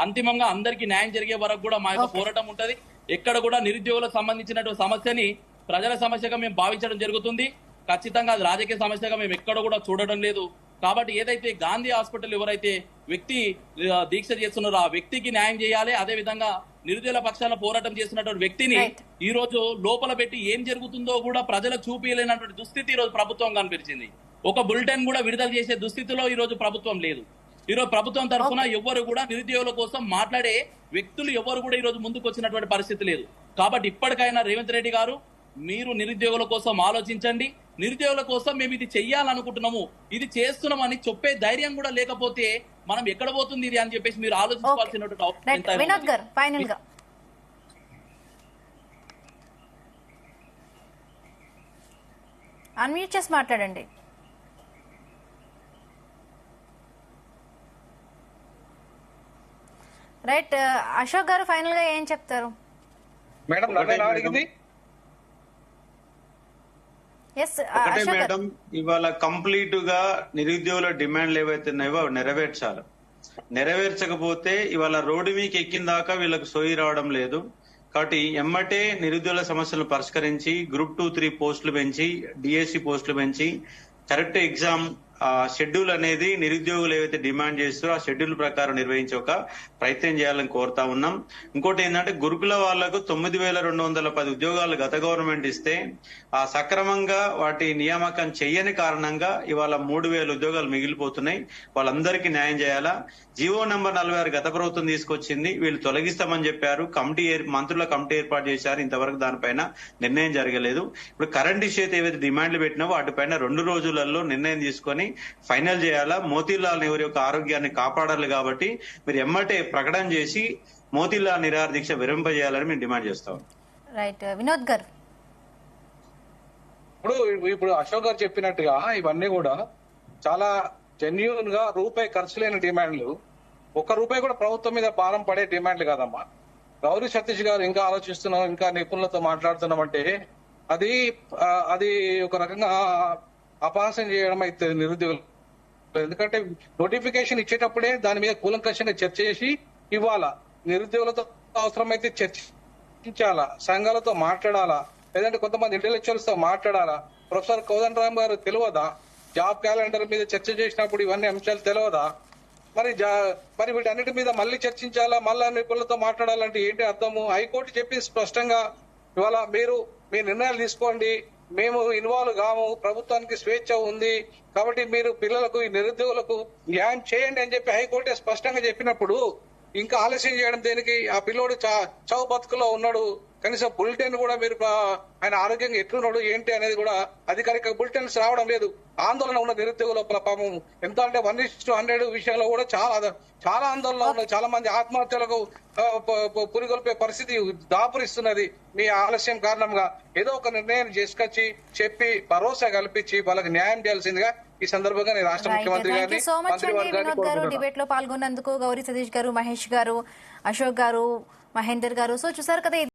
అంతిమంగా అందరికీ న్యాయం జరిగే వరకు కూడా మా యొక్క పోరాటం ఉంటది. ఎక్కడ కూడా నిరుద్యోగులకు సంబంధించినటువంటి సమస్యని ప్రజల సమస్యగా మేము భావించడం జరుగుతుంది. ఖచ్చితంగా అది రాజకీయ సమస్యగా మేము ఎక్కడ కూడా చూడడం లేదు. కాబట్టి ఏదైతే గాంధీ హాస్పిటల్ ఎవరైతే వ్యక్తి దీక్ష చేస్తున్నారో ఆ వ్యక్తికి న్యాయం చేయాలి. అదే విధంగా నిరుద్యోగుల పక్షాన పోరాటం చేస్తున్నటువంటి వ్యక్తిని ఈ రోజు లోపల పెట్టి ఏం జరుగుతుందో కూడా ప్రజలకు చూపించలేనటువంటి దుస్థితి ఈ రోజు ప్రభుత్వం కనిపించింది. ఒక బులెటిన్ కూడా విడుదల చేసే దుస్థితిలో ఈ రోజు ప్రభుత్వం లేదు. ఈరోజు ప్రభుత్వం తరఫున ఎవ్వరు కూడా నిరుద్యోగుల కోసం మాట్లాడే వ్యక్తులు ఎవరు కూడా ఈ రోజు ముందుకు వచ్చినటువంటి పరిస్థితి లేదు. కాబట్టి ఇప్పటికైనా రేవంత్ రెడ్డి గారు మీరు నిరుద్యోగుల కోసం ఆలోచించండి. నిరుద్యోగుల కోసం మేము ఇది చెయ్యాలనుకుంటున్నాము, ఇది చేస్తున్నామని చెప్పే ధైర్యం కూడా లేకపోతే మనం ఎక్కడ పోతుంది ఇది అని చెప్పేసి మీరు ఆలోచించాల్సినటువంటి అవసరం. వినోద్ గారు ఫైనల్ గా అన్మ్యూట్ చేసి మాట్లాడండి. రైట్, అశోక్ గారు ఫైనల్ గా ఏం చెప్తారు? మేడం అడిగింది ఒకటే మేడం, ఇవాళ కంప్లీట్ గా నిరుద్యోగుల డిమాండ్లు ఏవైతే ఉన్నాయో అవి నెరవేర్చాలి. నెరవేర్చకపోతే ఇవాళ రోడ్డు మీకు ఎక్కిన దాకా వీళ్ళకి సోయి రావడం లేదు. కాబట్టి ఎమ్మటే నిరుద్యోగుల సమస్యలను పరిష్కరించి గ్రూప్ 2, 3 పోస్టులు పెంచి, డిఎస్సి పోస్టులు పెంచి కరెక్ట్ ఎగ్జామ్ షెడ్యూల్ అనేది నిరుద్యోగులు ఏవైతే డిమాండ్ చేస్తారో ఆ షెడ్యూల్ ప్రకారం నిర్వహించే ఒక ప్రయత్నం చేయాలని కోరుతా ఉన్నాం. ఇంకోటి ఏంటంటే గురుకుల వాళ్లకు 9,210 ఉద్యోగాలు గత గవర్నమెంట్ ఇస్తే ఆ సక్రమంగా వాటి నియామకం చెయ్యని కారణంగా ఇవాళ 3,000 ఉద్యోగాలు మిగిలిపోతున్నాయి. వాళ్ళందరికీ న్యాయం చేయాలా. జీవో నంబర్ 46 గత ప్రభుత్వం తీసుకొచ్చింది, వీళ్ళు తొలగిస్తామని చెప్పారు. మంత్రుల కమిటీ ఏర్పాటు చేశారు, ఇంతవరకు దానిపైన నిర్ణయం జరగలేదు. ఇప్పుడు కరెంట్ ఇష్యూ అయితే ఏవైతే డిమాండ్లు పెట్టినా వాటిపైన 2 రోజులలో నిర్ణయం తీసుకొని ఫైనల్ చేయాలా. మోతీలాల్ నెహ్రూ యొక్క ఆరోగ్యాన్ని కాపాడాలి. కాబట్టి మీరు ఎమ్మటే ప్రకటన చేసి మోతీలాల్ నిరాహార దీక్ష విరమింపజేయాలని మేము డిమాండ్ చేస్తాం. రైట్, వినోద్ గారు. ఇప్పుడు అశోక్ గారు చెప్పినట్టుగా ఇవన్నీ కూడా చాలా జెన్యూన్ గా రూపాయి ఖర్చు లేని డిమాండ్లు, ₹1 కూడా ప్రభుత్వం మీద భారం పడే డిమాండ్లు కాదమ్మా. గౌరీ సతీష్ గారు ఇంకా ఆలోచిస్తున్నాం, ఇంకా నిపుణులతో మాట్లాడుతున్నాం అంటే అది ఒక రకంగా అపహాస్యం చేయడం అయితే నిరుద్యోగులు. ఎందుకంటే నోటిఫికేషన్ ఇచ్చేటప్పుడే దాని మీద కూలంకషంగా చర్చ చేసి ఇవ్వాలా, నిరుద్యోగులతో అవసరమైతే చర్చించాలా, సంఘాలతో మాట్లాడాలా, లేదంటే కొంతమంది ఇంటెలెక్చువల్స్ తో మాట్లాడాలా. ప్రొఫెసర్ కోదండ రామ్ గారు తెలియదా జాబ్ క్యాలెండర్ మీద చర్చ చేసినప్పుడు ఇవన్నీ అంశాలు తెలియదా? మరి వీటన్నిటి మీద మళ్ళీ చర్చించాలా, మళ్ళా నిపుణులతో మాట్లాడాలంటే ఏంటి అర్థము? హైకోర్టు చెప్పి స్పష్టంగా ఇవాళ మీరు మీ నిర్ణయాలు తీసుకోండి, మేము ఇన్వాల్వ్ కాము, ప్రభుత్వానికి స్వేచ్ఛ ఉంది, కాబట్టి మీరు పిల్లలకు ఈ నిరుద్యోగులకు న్యాయం చేయండి అని చెప్పి హైకోర్టే స్పష్టంగా చెప్పినప్పుడు ఇంకా ఆలస్యం చేయడం దేనికి? ఆ పిల్లోడు చావు బతుకులో ఉన్నాడు, కనీసం బులెటిన్ కూడా మీరు ఆయన ఆరోగ్యంగా ఎట్లున్నాడు ఏంటి అనేది కూడా అధికారిక బులెటిన్స్ రావడం లేదు. ఆందోళన ఉన్న నిరుద్యోగుల పాపం ఎంత అంటే 1:100 విషయంలో కూడా చాలా ఆందోళన ఉన్నది. చాలా మంది ఆత్మహత్యలకు పురిగొల్పే పరిస్థితి దాపురిస్తున్నది మీ ఆలస్యం కారణంగా. ఏదో ఒక నిర్ణయం చేసుకొచ్చి చెప్పి భరోసా కల్పించి వాళ్ళకి న్యాయం చేయాల్సిందిగా ఈ సందర్భంగా నేను రాష్ట్ర ముఖ్యమంత్రి గారిని, వినోద్ గారు డిబేట్ లో పాల్గొన్నందుకు, గౌరీ సతీష్ గారు, మహేష్ గారు, అశోక్ గారు, మహేందర్ గారు. సో చూసారు కదా.